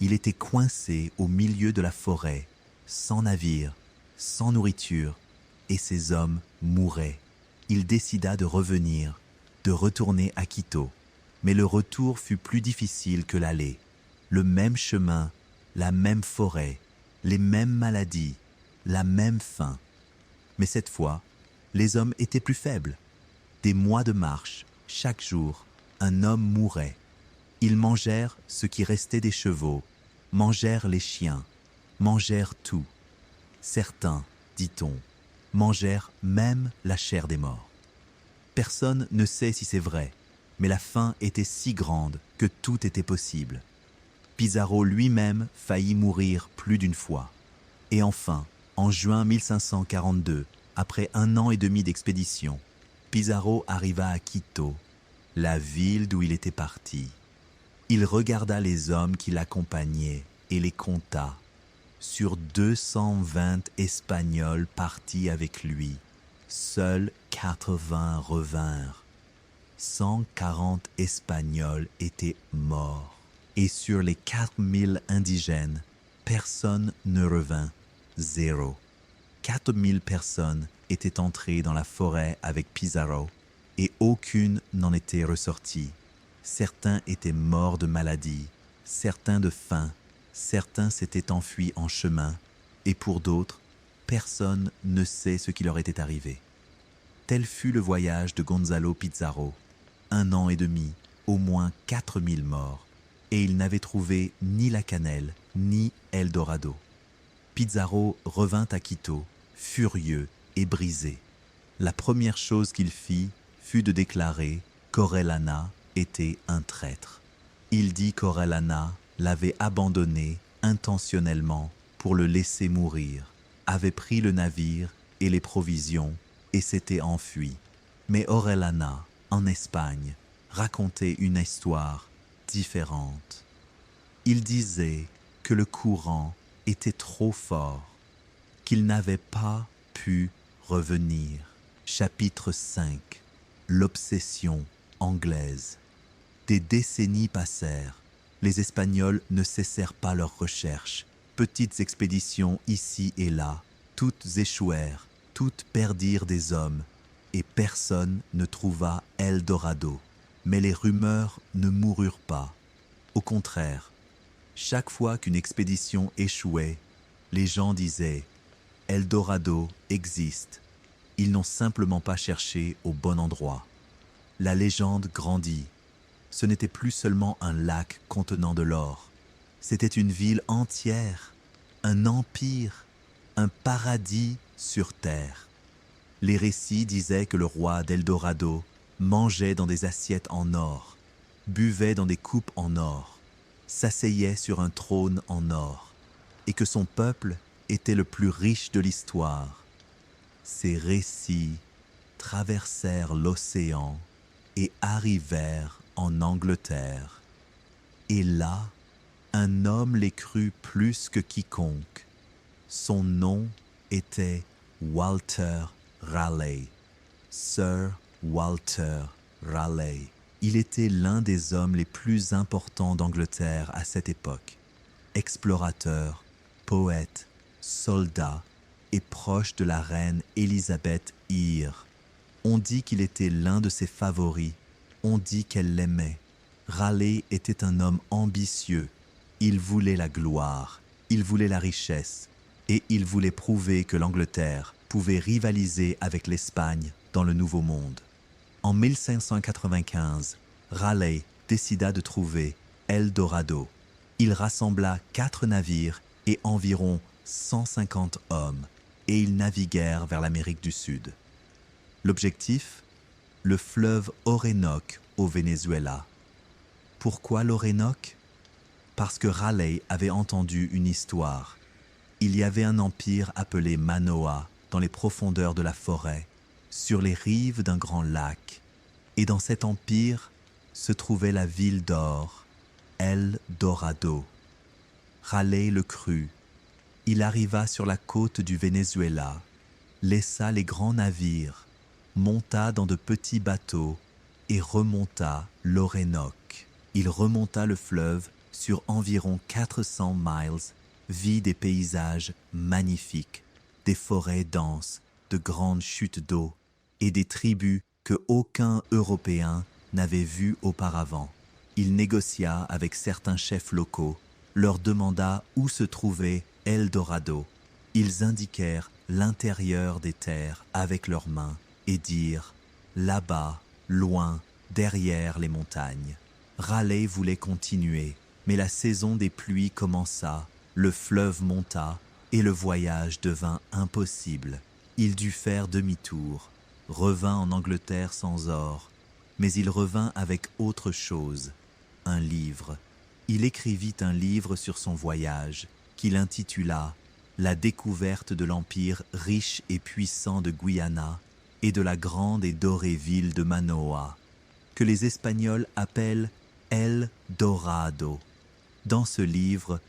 il était coincé au milieu de la forêt, sans navire, sans nourriture, et ses hommes mouraient. Il décida de revenir, de retourner à Quito. Mais le retour fut plus difficile que l'aller. Le même chemin, la même forêt, les mêmes maladies, la même faim. Mais cette fois, les hommes étaient plus faibles. Des mois de marche, chaque jour, un homme mourait. Ils mangèrent ce qui restait des chevaux, mangèrent les chiens, mangèrent tout. Certains, dit-on, mangèrent même la chair des morts. Personne ne sait si c'est vrai, mais la faim était si grande que tout était possible. Pizarro lui-même faillit mourir plus d'une fois. Et enfin, en juin 1542, après 1 an et demi d'expédition, Pizarro arriva à Quito, la ville d'où il était parti. Il regarda les hommes qui l'accompagnaient et les compta. Sur 220 Espagnols partis avec lui, seuls 80 revinrent. 140 Espagnols étaient morts. Et sur les 4000 indigènes, personne ne revint, 0. 4000 personnes étaient entrées dans la forêt avec Pizarro et aucune n'en était ressortie. Certains étaient morts de maladie, certains de faim, certains s'étaient enfuis en chemin et pour d'autres, personne ne sait ce qui leur était arrivé. Tel fut le voyage de Gonzalo Pizarro. 1 an et demi, au moins 4000 morts. Et il n'avait trouvé ni la cannelle, ni Eldorado. Pizarro revint à Quito, furieux et brisé. La première chose qu'il fit fut de déclarer qu'Orellana était un traître. Il dit qu'Orellana l'avait abandonné intentionnellement pour le laisser mourir, avait pris le navire et les provisions et s'était enfui. Mais Orellana, en Espagne, racontait une histoire différente. Il disait que le courant était trop fort, qu'il n'avait pas pu revenir. Chapitre 5. L'obsession anglaise. Des décennies passèrent. Les Espagnols ne cessèrent pas leurs recherches. Petites expéditions ici et là, toutes échouèrent, toutes perdirent des hommes, et personne ne trouva Eldorado. Mais les rumeurs ne moururent pas. Au contraire, chaque fois qu'une expédition échouait, les gens disaient « Eldorado existe ». Ils n'ont simplement pas cherché au bon endroit. La légende grandit. Ce n'était plus seulement un lac contenant de l'or. C'était une ville entière, un empire, un paradis sur terre. Les récits disaient que le roi d'Eldorado mangeait dans des assiettes en or, buvait dans des coupes en or, s'asseyait sur un trône en or, et que son peuple était le plus riche de l'histoire. Ces récits traversèrent l'océan et arrivèrent en Angleterre. Et là, un homme les crut plus que quiconque. Son nom était Walter Raleigh, Sir Walter Raleigh. Il était l'un des hommes les plus importants d'Angleterre à cette époque. Explorateur, poète, soldat et proche de la reine Élisabeth I. On dit qu'il était l'un de ses favoris. On dit qu'elle l'aimait. Raleigh était un homme ambitieux. Il voulait la gloire, il voulait la richesse et il voulait prouver que l'Angleterre pouvait rivaliser avec l'Espagne dans le Nouveau Monde. En 1595, Raleigh décida de trouver Eldorado. Il rassembla 4 navires et environ 150 hommes et ils naviguèrent vers l'Amérique du Sud. L'objectif ? Le fleuve Orénoque au Venezuela. Pourquoi l'Orénoque ? Parce que Raleigh avait entendu une histoire. Il y avait un empire appelé Manoa dans les profondeurs de la forêt, sur les rives d'un grand lac. Et dans cet empire se trouvait la ville d'or, Eldorado. Raleigh le crut. Il arriva sur la côte du Venezuela, laissa les grands navires, monta dans de petits bateaux et remonta l'Orénoque. Il remonta le fleuve sur environ 400 miles, vit des paysages magnifiques, des forêts denses, de grandes chutes d'eau et des tribus que aucun Européen n'avait vues auparavant. Il négocia avec certains chefs locaux, leur demanda où se trouvait El Dorado. Ils indiquèrent l'intérieur des terres avec leurs mains et dirent « là-bas, loin, derrière les montagnes ». Raleigh voulait continuer, mais la saison des pluies commença, le fleuve monta et le voyage devint impossible. Il dut faire demi-tour, revint en Angleterre sans or, mais il revint avec autre chose, un livre. Il écrivit un livre sur son voyage, qu'il intitula « La découverte de l'empire riche et puissant de Guyana et de la grande et dorée ville de Manoa », que les Espagnols appellent El Dorado. Dans ce livre,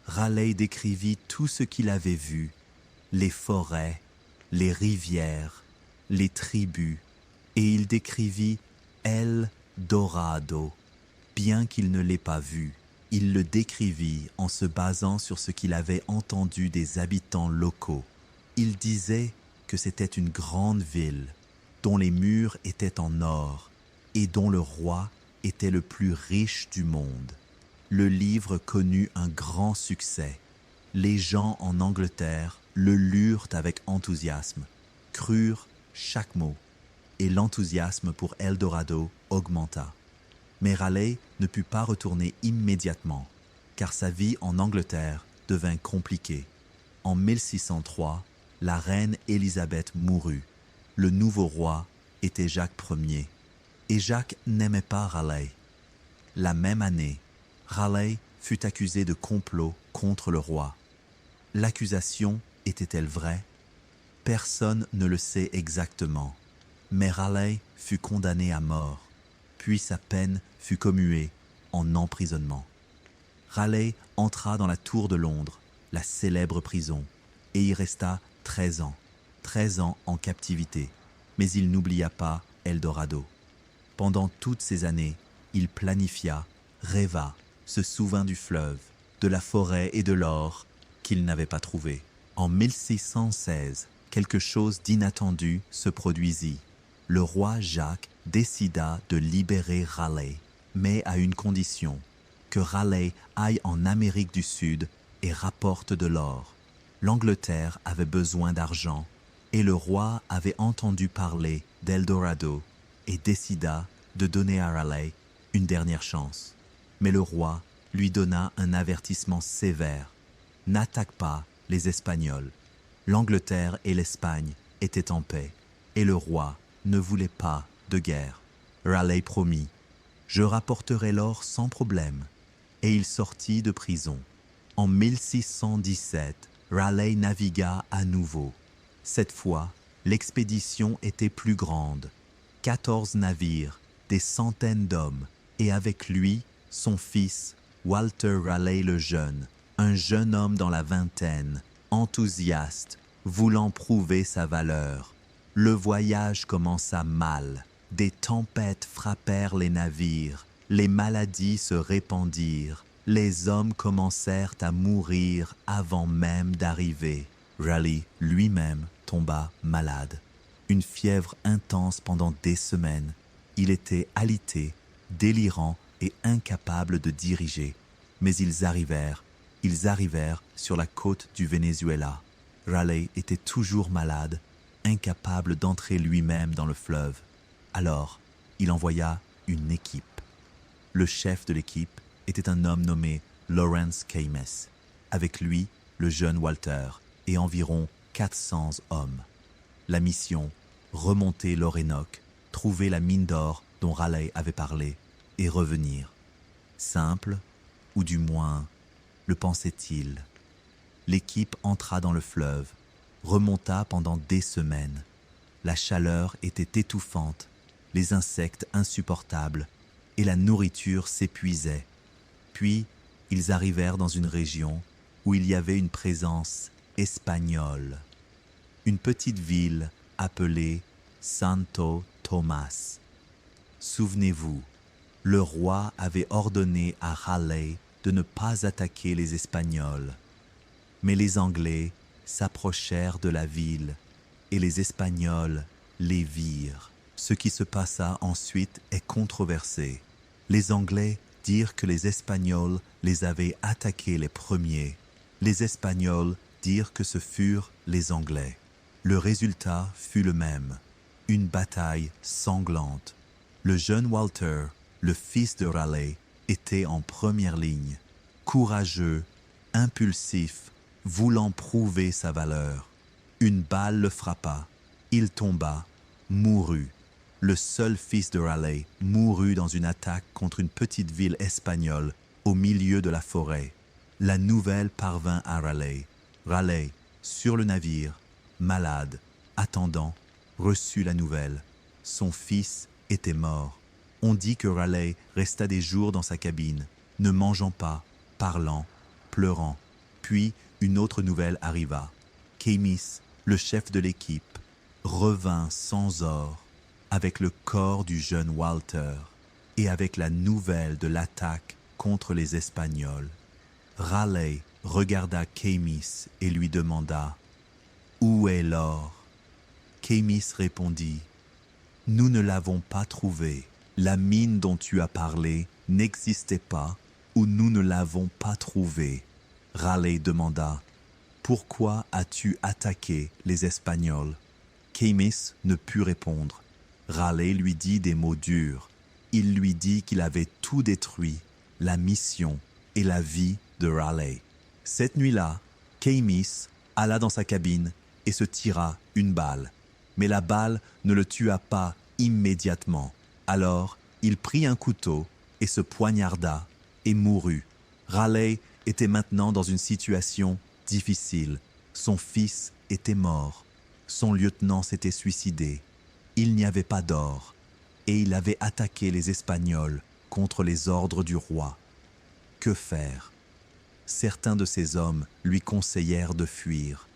Raleigh décrivit tout ce qu'il avait vu, les forêts, les rivières, les tribus, et il décrivit El Dorado. Bien qu'il ne l'ait pas vu, il le décrivit en se basant sur ce qu'il avait entendu des habitants locaux. Il disait que c'était une grande ville, dont les murs étaient en or et dont le roi était le plus riche du monde. Le livre connut un grand succès. Les gens en Angleterre le lurent avec enthousiasme, crurent chaque mot, et l'enthousiasme pour El Dorado augmenta. Mais Raleigh ne put pas retourner immédiatement, car sa vie en Angleterre devint compliquée. En 1603, la reine Élisabeth mourut. Le nouveau roi était Jacques Ier, et Jacques n'aimait pas Raleigh. La même année, Raleigh fut accusé de complot contre le roi. L'accusation était-elle vraie? Personne ne le sait exactement, mais Raleigh fut condamné à mort, puis sa peine fut commuée en emprisonnement. Raleigh entra dans la Tour de Londres, la célèbre prison, et y resta 13 ans. 13 ans en captivité, mais il n'oublia pas El Dorado. Pendant toutes ces années, il planifia, rêva, se souvint du fleuve, de la forêt et de l'or qu'il n'avait pas trouvé. En 1616, quelque chose d'inattendu se produisit. Le roi Jacques décida de libérer Raleigh, mais à une condition, que Raleigh aille en Amérique du Sud et rapporte de l'or. L'Angleterre avait besoin d'argent et le roi avait entendu parler d'El Dorado et décida de donner à Raleigh une dernière chance. Mais le roi lui donna un avertissement sévère. N'attaque pas les Espagnols. L'Angleterre et l'Espagne étaient en paix et le roi ne voulait pas de guerre. Raleigh promit « Je rapporterai l'or sans problème » et il sortit de prison. En 1617, Raleigh navigua à nouveau. Cette fois, l'expédition était plus grande. 14 navires, des centaines d'hommes, et avec lui, son fils, Walter Raleigh le Jeune, un jeune homme dans la vingtaine, enthousiaste, voulant prouver sa valeur. Le voyage commença mal. Des tempêtes frappèrent les navires, les maladies se répandirent, les hommes commencèrent à mourir avant même d'arriver. Raleigh lui-même tomba malade. Une fièvre intense pendant des semaines. Il était alité, délirant et incapable de diriger. Mais ils arrivèrent sur la côte du Venezuela. Raleigh était toujours malade, incapable d'entrer lui-même dans le fleuve. Alors, il envoya une équipe. Le chef de l'équipe était un homme nommé Lawrence Keymes. Avec lui, le jeune Walter et environ 400 hommes. La mission, remonter l'Orénoque, trouver la mine d'or dont Raleigh avait parlé et revenir. Simple, ou du moins, le pensait-il. L'équipe entra dans le fleuve, remonta pendant des semaines. La chaleur était étouffante, les insectes insupportables et la nourriture s'épuisait. Puis, ils arrivèrent dans une région où il y avait une présence espagnole. Une petite ville appelée Santo Tomás. Souvenez-vous, le roi avait ordonné à Raleigh de ne pas attaquer les Espagnols. Mais les Anglais s'approchèrent de la ville, et les Espagnols les virent. Ce qui se passa ensuite est controversé. Les Anglais dirent que les Espagnols les avaient attaqués les premiers. Les Espagnols dirent que ce furent les Anglais. Le résultat fut le même, une bataille sanglante. Le jeune Walter, le fils de Raleigh, était en première ligne, courageux, impulsif, voulant prouver sa valeur. Une balle le frappa, il tomba, mourut. Le seul fils de Raleigh mourut dans une attaque contre une petite ville espagnole au milieu de la forêt. La nouvelle parvint à Raleigh. Raleigh, sur le navire, malade, attendant, reçut la nouvelle. Son fils était mort. On dit que Raleigh resta des jours dans sa cabine, ne mangeant pas, parlant, pleurant. Puis une autre nouvelle arriva. Keymis, le chef de l'équipe, revint sans or, avec le corps du jeune Walter et avec la nouvelle de l'attaque contre les Espagnols. Raleigh regarda Keymis et lui demanda « Où est l'or ?» Keymis répondit « Nous ne l'avons pas trouvé. La mine dont tu as parlé n'existait pas ou nous ne l'avons pas trouvée. » Raleigh demanda « Pourquoi as-tu attaqué les Espagnols ?» Keymis ne put répondre. Raleigh lui dit des mots durs. Il lui dit qu'il avait tout détruit, la mission et la vie de Raleigh. Cette nuit-là, Keymis alla dans sa cabine et se tira une balle. Mais la balle ne le tua pas immédiatement. Alors, il prit un couteau et se poignarda et mourut. Raleigh était maintenant dans une situation difficile. Son fils était mort. Son lieutenant s'était suicidé. Il n'y avait pas d'or, et il avait attaqué les Espagnols contre les ordres du roi. Que faire? Certains de ses hommes lui conseillèrent de fuir.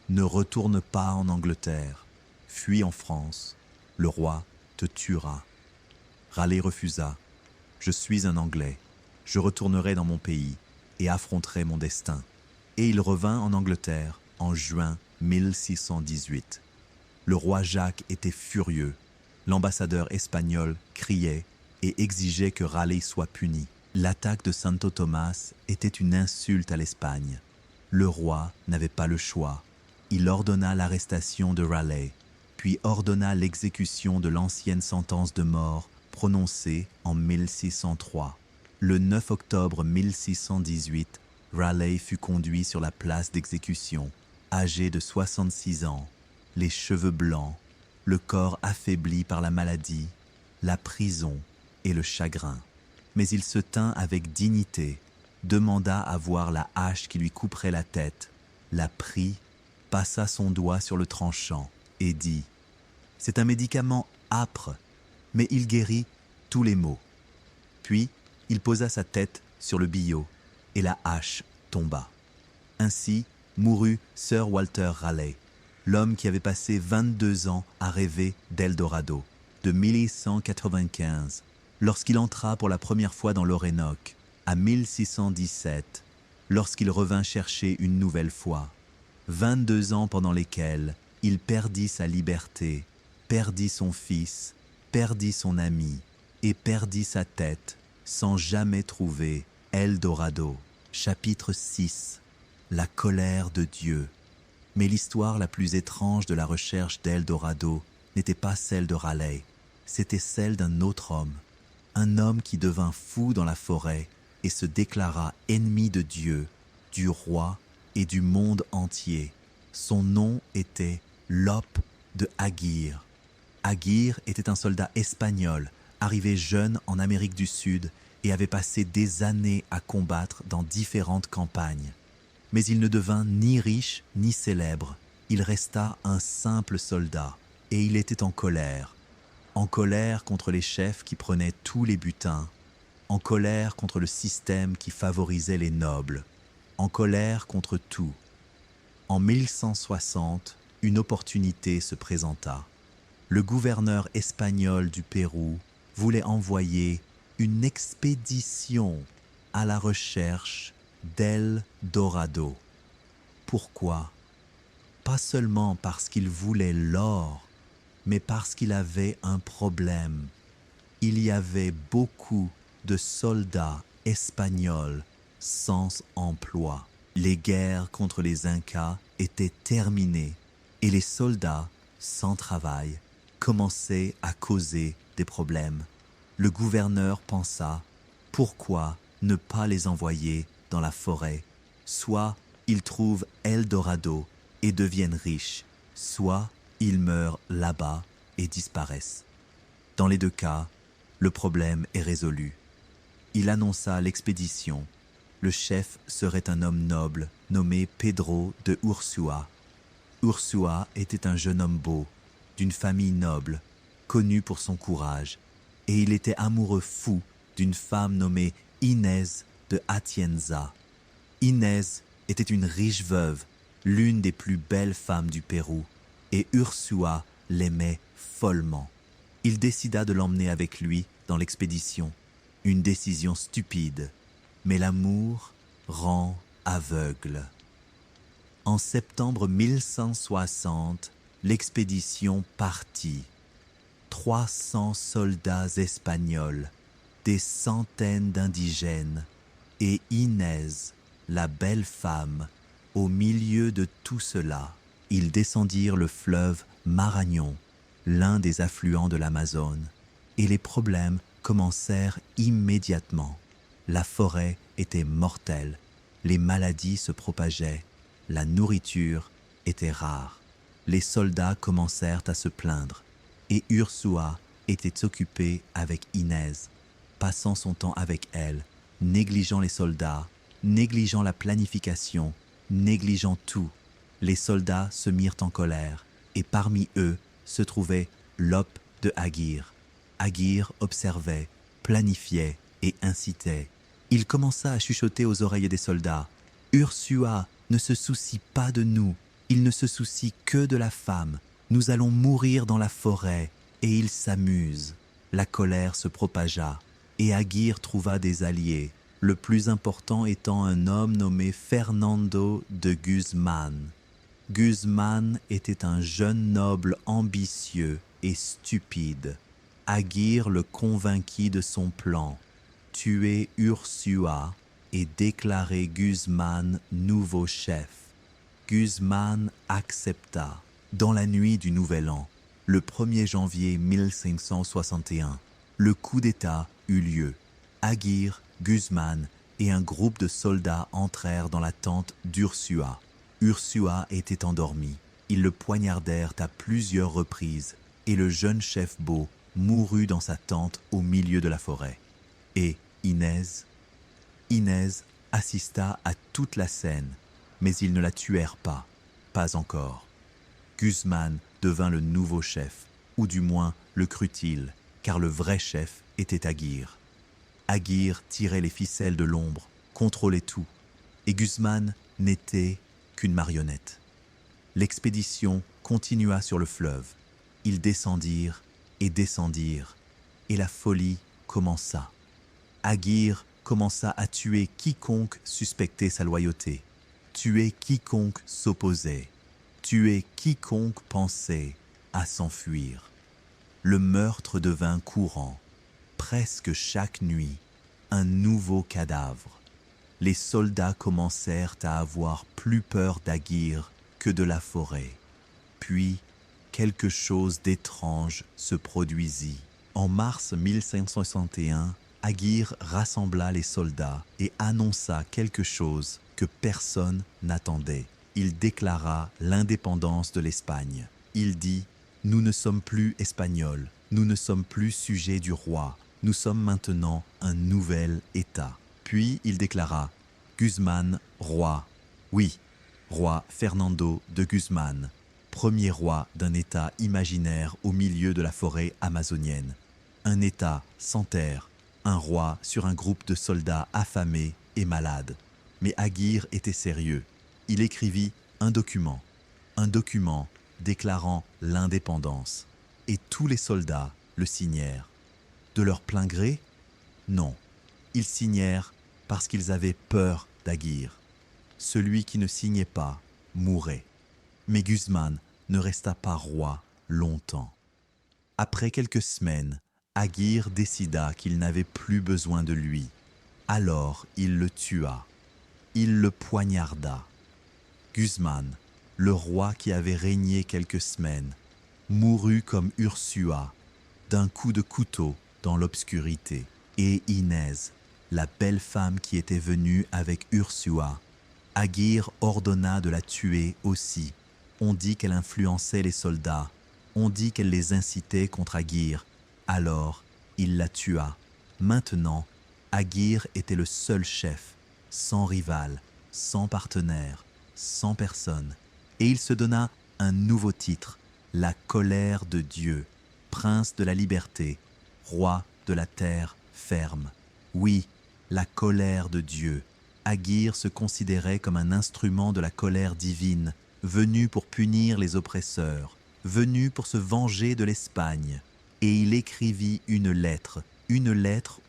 Ne retourne pas en Angleterre, fuis en France, le roi te tuera. Raleigh refusa. Je suis un Anglais, je retournerai dans mon pays et affronterai mon destin. Et il revint en Angleterre en juin 1618. Le roi Jacques était furieux. L'ambassadeur espagnol criait et exigeait que Raleigh soit puni. L'attaque de Santo Tomás était une insulte à l'Espagne. Le roi n'avait pas le choix. Il ordonna l'arrestation de Raleigh, puis ordonna l'exécution de l'ancienne sentence de mort prononcée en 1603. Le 9 octobre 1618, Raleigh fut conduit sur la place d'exécution, âgé de 66 ans. Les cheveux blancs, le corps affaibli par la maladie, la prison et le chagrin. Mais il se tint avec dignité, demanda à voir la hache qui lui couperait la tête, la prit, passa son doigt sur le tranchant et dit « C'est un médicament âpre, mais il guérit tous les maux. » Puis il posa sa tête sur le billot et la hache tomba. Ainsi mourut Sir Walter Raleigh, l'homme qui avait passé 22 ans à rêver d'Eldorado, de 1195, lorsqu'il entra pour la première fois dans l'Orénoque, à 1617, lorsqu'il revint chercher une nouvelle fois. 22 ans pendant lesquels il perdit sa liberté, perdit son fils, perdit son ami et perdit sa tête sans jamais trouver Eldorado. Chapitre 6. La colère de Dieu. Mais l'histoire la plus étrange de la recherche d'Eldorado n'était pas celle de Raleigh, c'était celle d'un autre homme. Un homme qui devint fou dans la forêt et se déclara ennemi de Dieu, du roi et du monde entier. Son nom était Lope de Aguirre. Aguirre était un soldat espagnol, arrivé jeune en Amérique du Sud et avait passé des années à combattre dans différentes campagnes. Mais il ne devint ni riche ni célèbre. Il resta un simple soldat et il était en colère contre les chefs qui prenaient tous les butins, en colère contre le système qui favorisait les nobles, en colère contre tout. En 1160, une opportunité se présenta. Le gouverneur espagnol du Pérou voulait envoyer une expédition à la recherche d'Eldorado. Pourquoi? pas seulement parce qu'il voulait l'or, mais parce qu'il avait un problème. Il y avait beaucoup de soldats espagnols sans emploi. Les guerres contre les Incas étaient terminées et les soldats sans travail commençaient à causer des problèmes. Le gouverneur pensa, pourquoi ne pas les envoyer dans la forêt? Soit ils trouvent Eldorado et deviennent riches, soit ils meurent là-bas et disparaissent. Dans les deux cas, le problème est résolu. Il annonça l'expédition. Le chef serait un homme noble nommé Pedro de Ursúa. Ursúa était un jeune homme beau, d'une famille noble, connu pour son courage, et il était amoureux fou d'une femme nommée Inés de Atienza. Inés était une riche veuve, l'une des plus belles femmes du Pérou, et Ursúa l'aimait follement. Il décida de l'emmener avec lui dans l'expédition. Une décision stupide, mais l'amour rend aveugle. En septembre 1160, l'expédition partit. 300 soldats espagnols, des centaines d'indigènes, et Inés, la belle femme, au milieu de tout cela. Ils descendirent le fleuve Marañón, l'un des affluents de l'Amazone, et les problèmes commencèrent immédiatement. La forêt était mortelle, les maladies se propageaient, la nourriture était rare. Les soldats commencèrent à se plaindre, et Ursúa était occupée avec Inés, passant son temps avec elle, négligeant les soldats, négligeant la planification, négligeant tout. Les soldats se mirent en colère, et parmi eux se trouvait Lope de Aguirre. Aguirre observait, planifiait et incitait. Il commença à chuchoter aux oreilles des soldats. « Ursúa ne se soucie pas de nous, il ne se soucie que de la femme. Nous allons mourir dans la forêt. » Et il s'amuse. La colère se propagea, et Aguirre trouva des alliés, le plus important étant un homme nommé Fernando de Guzmán. Guzmán était un jeune noble ambitieux et stupide. Aguirre le convainquit de son plan, tuer Ursúa et déclarer Guzmán nouveau chef. Guzmán accepta. Dans la nuit du Nouvel An, le 1er janvier 1561, le coup d'État eut lieu. Aguirre, Guzmán et un groupe de soldats entrèrent dans la tente d'Ursúa. Ursúa était endormi. Ils le poignardèrent à plusieurs reprises et le jeune chef beau mourut dans sa tente au milieu de la forêt. Et Inés assista à toute la scène, mais ils ne la tuèrent pas encore. Guzmán devint le nouveau chef, ou du moins le crut-il, car le vrai chef était Aguirre. Aguirre tirait les ficelles de l'ombre, contrôlait tout, et Guzmán n'était qu'une marionnette. L'expédition continua sur le fleuve. Ils descendirent, et la folie commença. Aguirre commença à tuer quiconque suspectait sa loyauté, tuer quiconque s'opposait, tuer quiconque pensait à s'enfuir. Le meurtre devint courant. Presque chaque nuit, un nouveau cadavre. Les soldats commencèrent à avoir plus peur d'Aguirre que de la forêt. Puis, quelque chose d'étrange se produisit. En mars 1561, Aguirre rassembla les soldats et annonça quelque chose que personne n'attendait. Il déclara l'indépendance de l'Espagne. Il dit « Nous ne sommes plus espagnols, nous ne sommes plus sujets du roi, nous sommes maintenant un nouvel État. » Puis il déclara « Guzmán, roi. Oui, roi Fernando de Guzmán, premier roi d'un État imaginaire au milieu de la forêt amazonienne. Un État sans terre, un roi sur un groupe de soldats affamés et malades. » Mais Aguirre était sérieux. Il écrivit un document déclarant l'indépendance. Et tous les soldats le signèrent. De leur plein gré? Non. Ils signèrent parce qu'ils avaient peur d'Aguirre. Celui qui ne signait pas mourait. Mais Guzman ne resta pas roi longtemps. Après quelques semaines, Aguirre décida qu'il n'avait plus besoin de lui. Alors il le tua. Il le poignarda. Guzman, le roi qui avait régné quelques semaines, mourut comme Ursua, d'un coup de couteau dans l'obscurité. Et Inez, la belle femme qui était venue avec Ursua, Aguirre ordonna de la tuer aussi. On dit qu'elle influençait les soldats, on dit qu'elle les incitait contre Aguirre. Alors, il la tua. Maintenant, Aguirre était le seul chef, sans rival, sans partenaire, sans personne. Et il se donna un nouveau titre, la colère de Dieu, prince de la liberté, roi de la terre ferme. Oui, la colère de Dieu. Aguirre se considérait comme un instrument de la colère divine, venu pour punir les oppresseurs, venu pour se venger de l'Espagne. Et il écrivit une lettre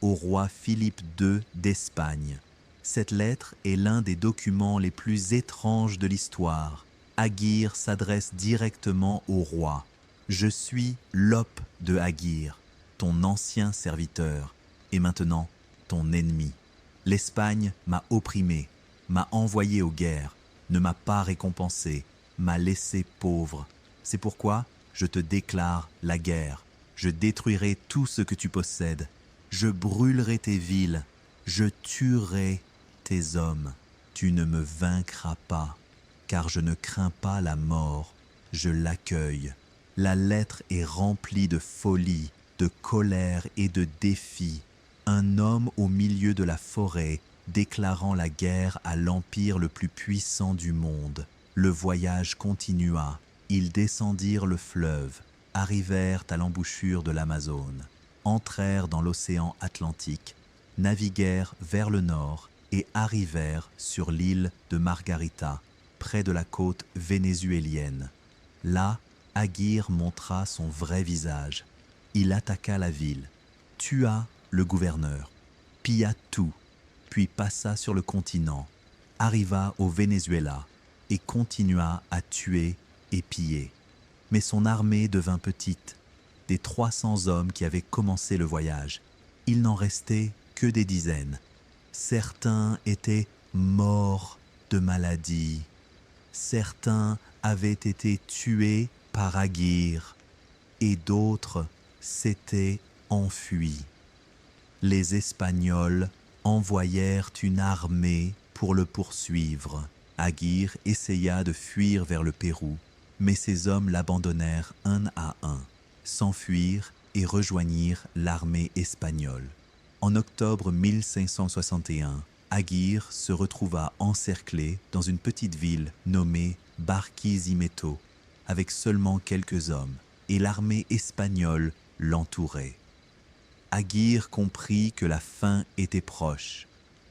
au roi Philippe II d'Espagne. Cette lettre est l'un des documents les plus étranges de l'histoire. Aguirre s'adresse directement au roi. « Je suis Lope de Aguirre, ton ancien serviteur, et maintenant ton ennemi. L'Espagne m'a opprimé, m'a envoyé aux guerres, ne m'a pas récompensé, m'a laissé pauvre. C'est pourquoi je te déclare la guerre. Je détruirai tout ce que tu possèdes. Je brûlerai tes villes. Je tuerai tes hommes. Tu ne me vaincras pas, car je ne crains pas la mort. Je l'accueille. La lettre est remplie de folie, de colère et de défis. Un homme au milieu de la forêt déclarant la guerre à l'empire le plus puissant du monde. Le voyage continua. Ils descendirent le fleuve, arrivèrent à l'embouchure de l'Amazone, entrèrent dans l'océan Atlantique, naviguèrent vers le nord et arrivèrent sur l'île de Margarita, près de la côte vénézuélienne. Là, Aguirre montra son vrai visage. Il attaqua la ville, tua le gouverneur, pilla tout, puis passa sur le continent, arriva au Venezuela et continua à tuer et piller. Mais son armée devint petite. Des 300 hommes qui avaient commencé le voyage, il n'en restait que des dizaines. Certains étaient morts de maladie. Certains avaient été tués par Aguirre et d'autres s'étaient enfuis. Les Espagnols envoyèrent une armée pour le poursuivre. Aguirre essaya de fuir vers le Pérou, mais ses hommes l'abandonnèrent un à un, s'enfuirent et rejoignirent l'armée espagnole. En octobre 1561, Aguirre se retrouva encerclé dans une petite ville nommée Barquisimeto, avec seulement quelques hommes, et l'armée espagnole l'entourait. Aguirre comprit que la fin était proche.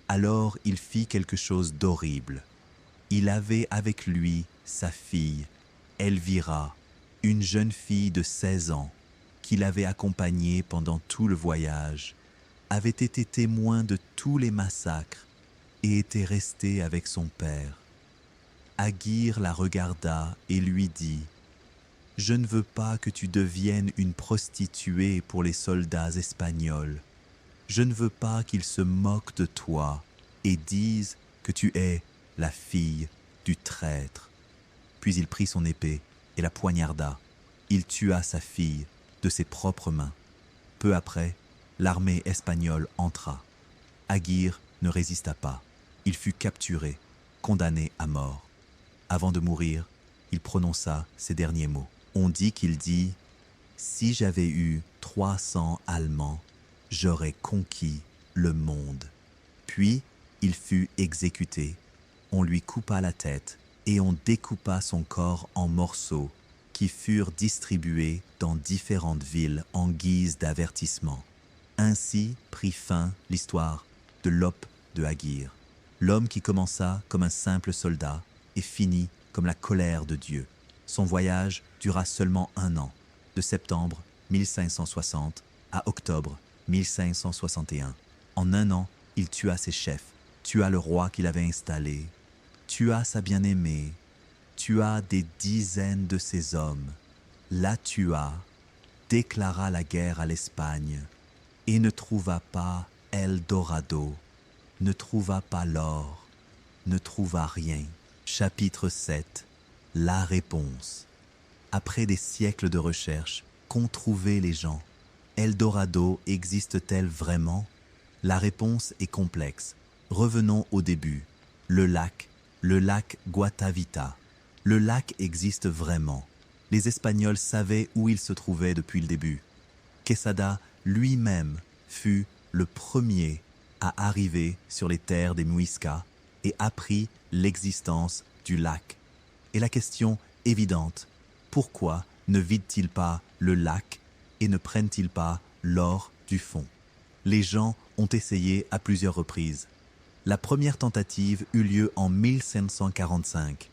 Alors il fit quelque chose d'horrible. Il avait avec lui sa fille, Elvira, une jeune fille de 16 ans, qu'il avait accompagnée pendant tout le voyage, avait été témoin de tous les massacres et était restée avec son père. Aguirre la regarda et lui dit « Je ne veux pas que tu deviennes une prostituée pour les soldats espagnols. Je ne veux pas qu'ils se moquent de toi et disent que tu es la fille du traître. » Puis il prit son épée et la poignarda. Il tua sa fille de ses propres mains. Peu après, l'armée espagnole entra. Aguirre ne résista pas. Il fut capturé, condamné à mort. Avant de mourir, il prononça ces derniers mots. On dit qu'il dit « Si j'avais eu 300 Allemands, j'aurais conquis le monde. » Puis, il fut exécuté. On lui coupa la tête et on découpa son corps en morceaux qui furent distribués dans différentes villes en guise d'avertissement. Ainsi prit fin l'histoire de Lope de Aguirre, l'homme qui commença comme un simple soldat et finit comme la colère de Dieu. Son voyage dura seulement 1 an, de septembre 1560 à octobre 1561. En 1 an, il tua ses chefs, tua le roi qu'il avait installé, tua sa bien-aimée, tua des dizaines de ses hommes, la tua, déclara la guerre à l'Espagne, et ne trouva pas El Dorado, ne trouva pas l'or, ne trouva rien. Chapitre 7. La réponse. Après des siècles de recherche, qu'ont trouvé les gens? El Dorado existe-t-elle vraiment? La réponse est complexe. Revenons au début. Le lac Guatavita. Le lac existe vraiment. Les Espagnols savaient où il se trouvait depuis le début. Quesada lui-même fut le premier à arriver sur les terres des Muiscas et apprit l'existence du lac. Et la question évidente, pourquoi ne vident-ils pas le lac et ne prennent-ils pas l'or du fond? Les gens ont essayé à plusieurs reprises. La première tentative eut lieu en 1545.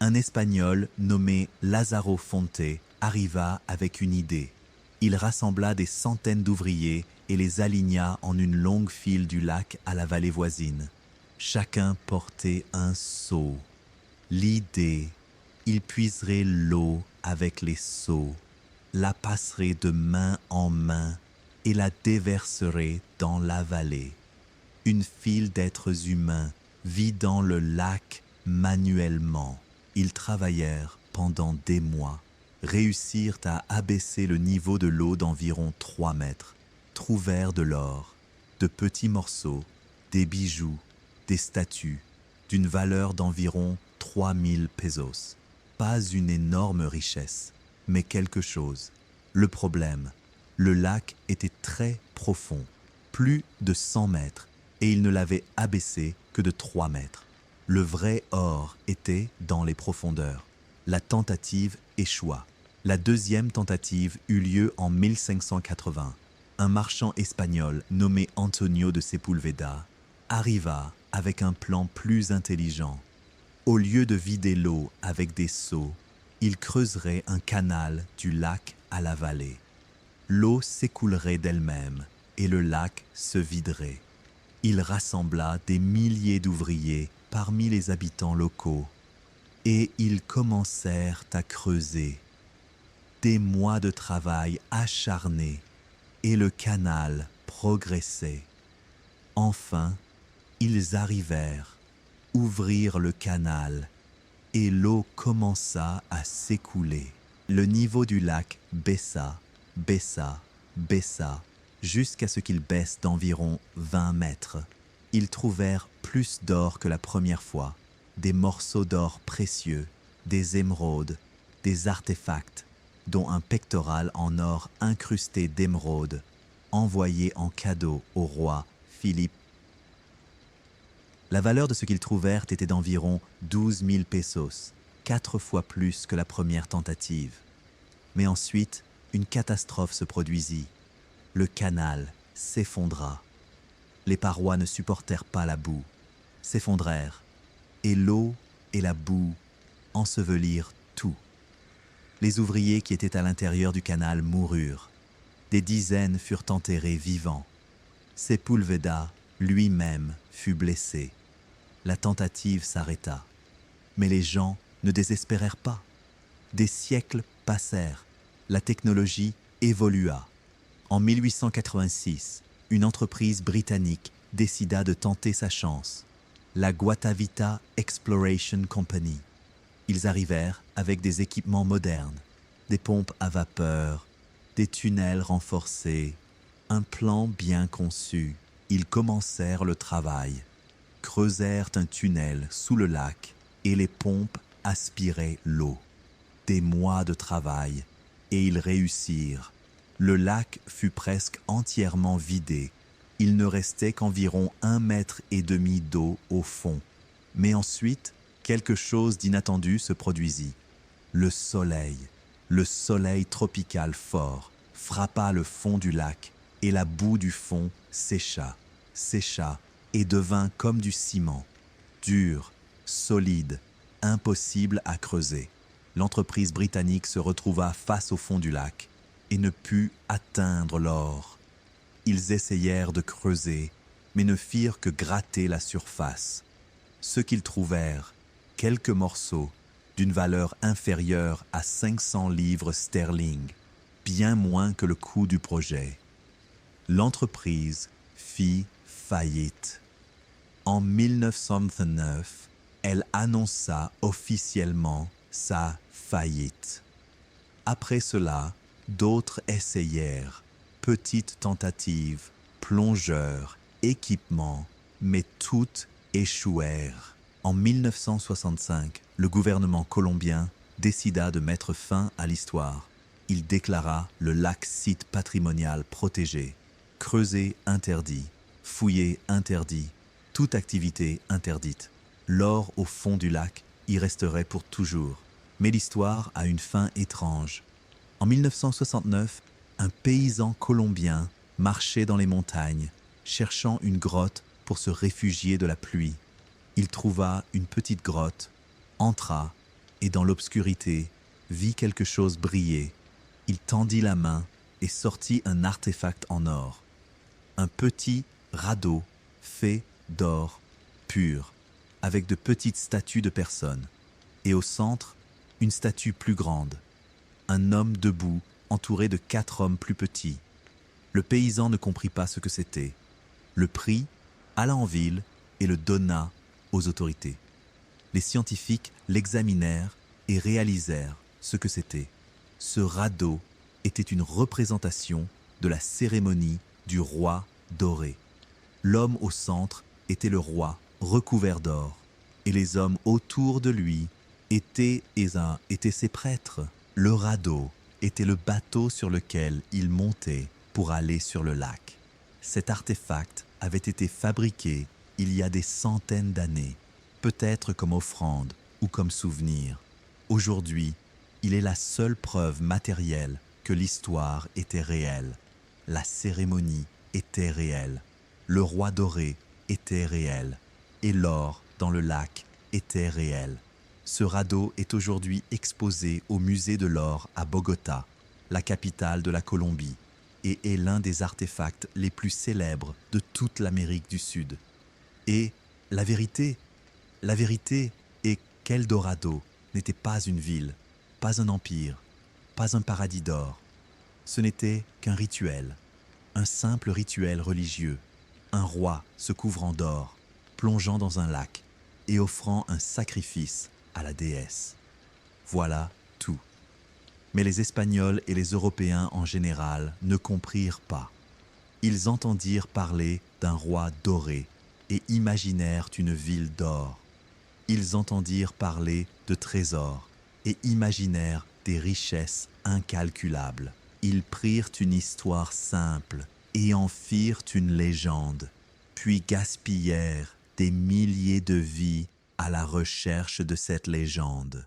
Un Espagnol nommé Lázaro Fonte arriva avec une idée. Il rassembla des centaines d'ouvriers et les aligna en une longue file du lac à la vallée voisine. Chacun portait un seau. L'idée, il puiserait l'eau avec les seaux, la passerait de main en main et la déverserait dans la vallée. Une file d'êtres humains vidant le lac manuellement. Ils travaillèrent pendant des mois, réussirent à abaisser le niveau de l'eau d'environ 3 mètres, trouvèrent de l'or, de petits morceaux, des bijoux, des statues, d'une valeur d'environ 3000 pesos. Pas une énorme richesse, mais quelque chose. Le problème, le lac était très profond, plus de 100 mètres, et il ne l'avait abaissé que de 3 mètres. Le vrai or était dans les profondeurs. La tentative échoua. La deuxième tentative eut lieu en 1580. Un marchand espagnol nommé Antonio de Sepúlveda arriva avec un plan plus intelligent. Au lieu de vider l'eau avec des seaux, il creuserait un canal du lac à la vallée. L'eau s'écoulerait d'elle-même et le lac se viderait. Il rassembla des milliers d'ouvriers parmi les habitants locaux et ils commencèrent à creuser. Des mois de travail acharné et le canal progressait. Enfin, ils arrivèrent, ouvrirent le canal et l'eau commença à s'écouler. Le niveau du lac baissa, baissa, baissa, jusqu'à ce qu'il baisse d'environ 20 mètres. Ils trouvèrent plus d'or que la première fois, des morceaux d'or précieux, des émeraudes, des artefacts, dont un pectoral en or incrusté d'émeraudes, envoyé en cadeau au roi Philippe. La valeur de ce qu'ils trouvèrent était d'environ 12 000 pesos, 4 fois plus que la première tentative. Mais ensuite, une catastrophe se produisit. Le canal s'effondra. Les parois ne supportèrent pas la boue, s'effondrèrent, et l'eau et la boue ensevelirent tout. Les ouvriers qui étaient à l'intérieur du canal moururent. Des dizaines furent enterrés vivants. Sepúlveda lui-même fut blessé. La tentative s'arrêta. Mais les gens ne désespérèrent pas. Des siècles passèrent. La technologie évolua. En 1886, une entreprise britannique décida de tenter sa chance. La Guatavita Exploration Company. Ils arrivèrent avec des équipements modernes, des pompes à vapeur, des tunnels renforcés, un plan bien conçu. Ils commencèrent le travail, creusèrent un tunnel sous le lac et les pompes aspiraient l'eau. Des mois de travail et ils réussirent. Le lac fut presque entièrement vidé. Il ne restait qu'environ 1,5 mètre d'eau au fond. Mais ensuite, quelque chose d'inattendu se produisit. Le soleil tropical fort, frappa le fond du lac et la boue du fond sécha et devint comme du ciment, dur, solide, impossible à creuser. L'entreprise britannique se retrouva face au fond du lac et ne put atteindre l'or. Ils essayèrent de creuser, mais ne firent que gratter la surface. Ce qu'ils trouvèrent, quelques morceaux d'une valeur inférieure à 500 livres sterling, bien moins que le coût du projet. L'entreprise fit faillite. En 1909, elle annonça officiellement sa faillite. Après cela, d'autres essayèrent, petites tentatives, plongeurs, équipements, mais toutes échouèrent. En 1965, le gouvernement colombien décida de mettre fin à l'histoire. Il déclara le lac site patrimonial protégé, creuser interdit, fouiller interdit, toute activité interdite. L'or au fond du lac y resterait pour toujours. Mais l'histoire a une fin étrange. En 1969, un paysan colombien marchait dans les montagnes, cherchant une grotte pour se réfugier de la pluie. Il trouva une petite grotte, entra et dans l'obscurité vit quelque chose briller. Il tendit la main et sortit un artefact en or. Un petit radeau fait d'or pur, avec de petites statues de personnes. Et au centre, une statue plus grande. Un homme debout, entouré de 4 hommes plus petits. Le paysan ne comprit pas ce que c'était. Le prit, alla en ville et le donna aux autorités. Les scientifiques l'examinèrent et réalisèrent ce que c'était. Ce radeau était une représentation de la cérémonie du roi doré. L'homme au centre était le roi recouvert d'or, et les hommes autour de lui étaient ses prêtres. Le radeau était le bateau sur lequel il montait pour aller sur le lac. Cet artefact avait été fabriqué il y a des centaines d'années, peut-être comme offrande ou comme souvenir. Aujourd'hui, il est la seule preuve matérielle que l'histoire était réelle. La cérémonie était réelle. Le roi doré était réel. Et l'or dans le lac était réel. Ce radeau est aujourd'hui exposé au musée de l'or à Bogota, la capitale de la Colombie, et est l'un des artefacts les plus célèbres de toute l'Amérique du Sud. Et la vérité est qu'Eldorado n'était pas une ville, pas un empire, pas un paradis d'or. Ce n'était qu'un rituel, un simple rituel religieux, un roi se couvrant d'or, plongeant dans un lac et offrant un sacrifice à la déesse. Voilà tout. Mais les Espagnols et les Européens en général ne comprirent pas. Ils entendirent parler d'un roi doré et imaginèrent une ville d'or. Ils entendirent parler de trésors et imaginèrent des richesses incalculables. Ils prirent une histoire simple et en firent une légende, puis gaspillèrent des milliers de vies à la recherche de cette légende.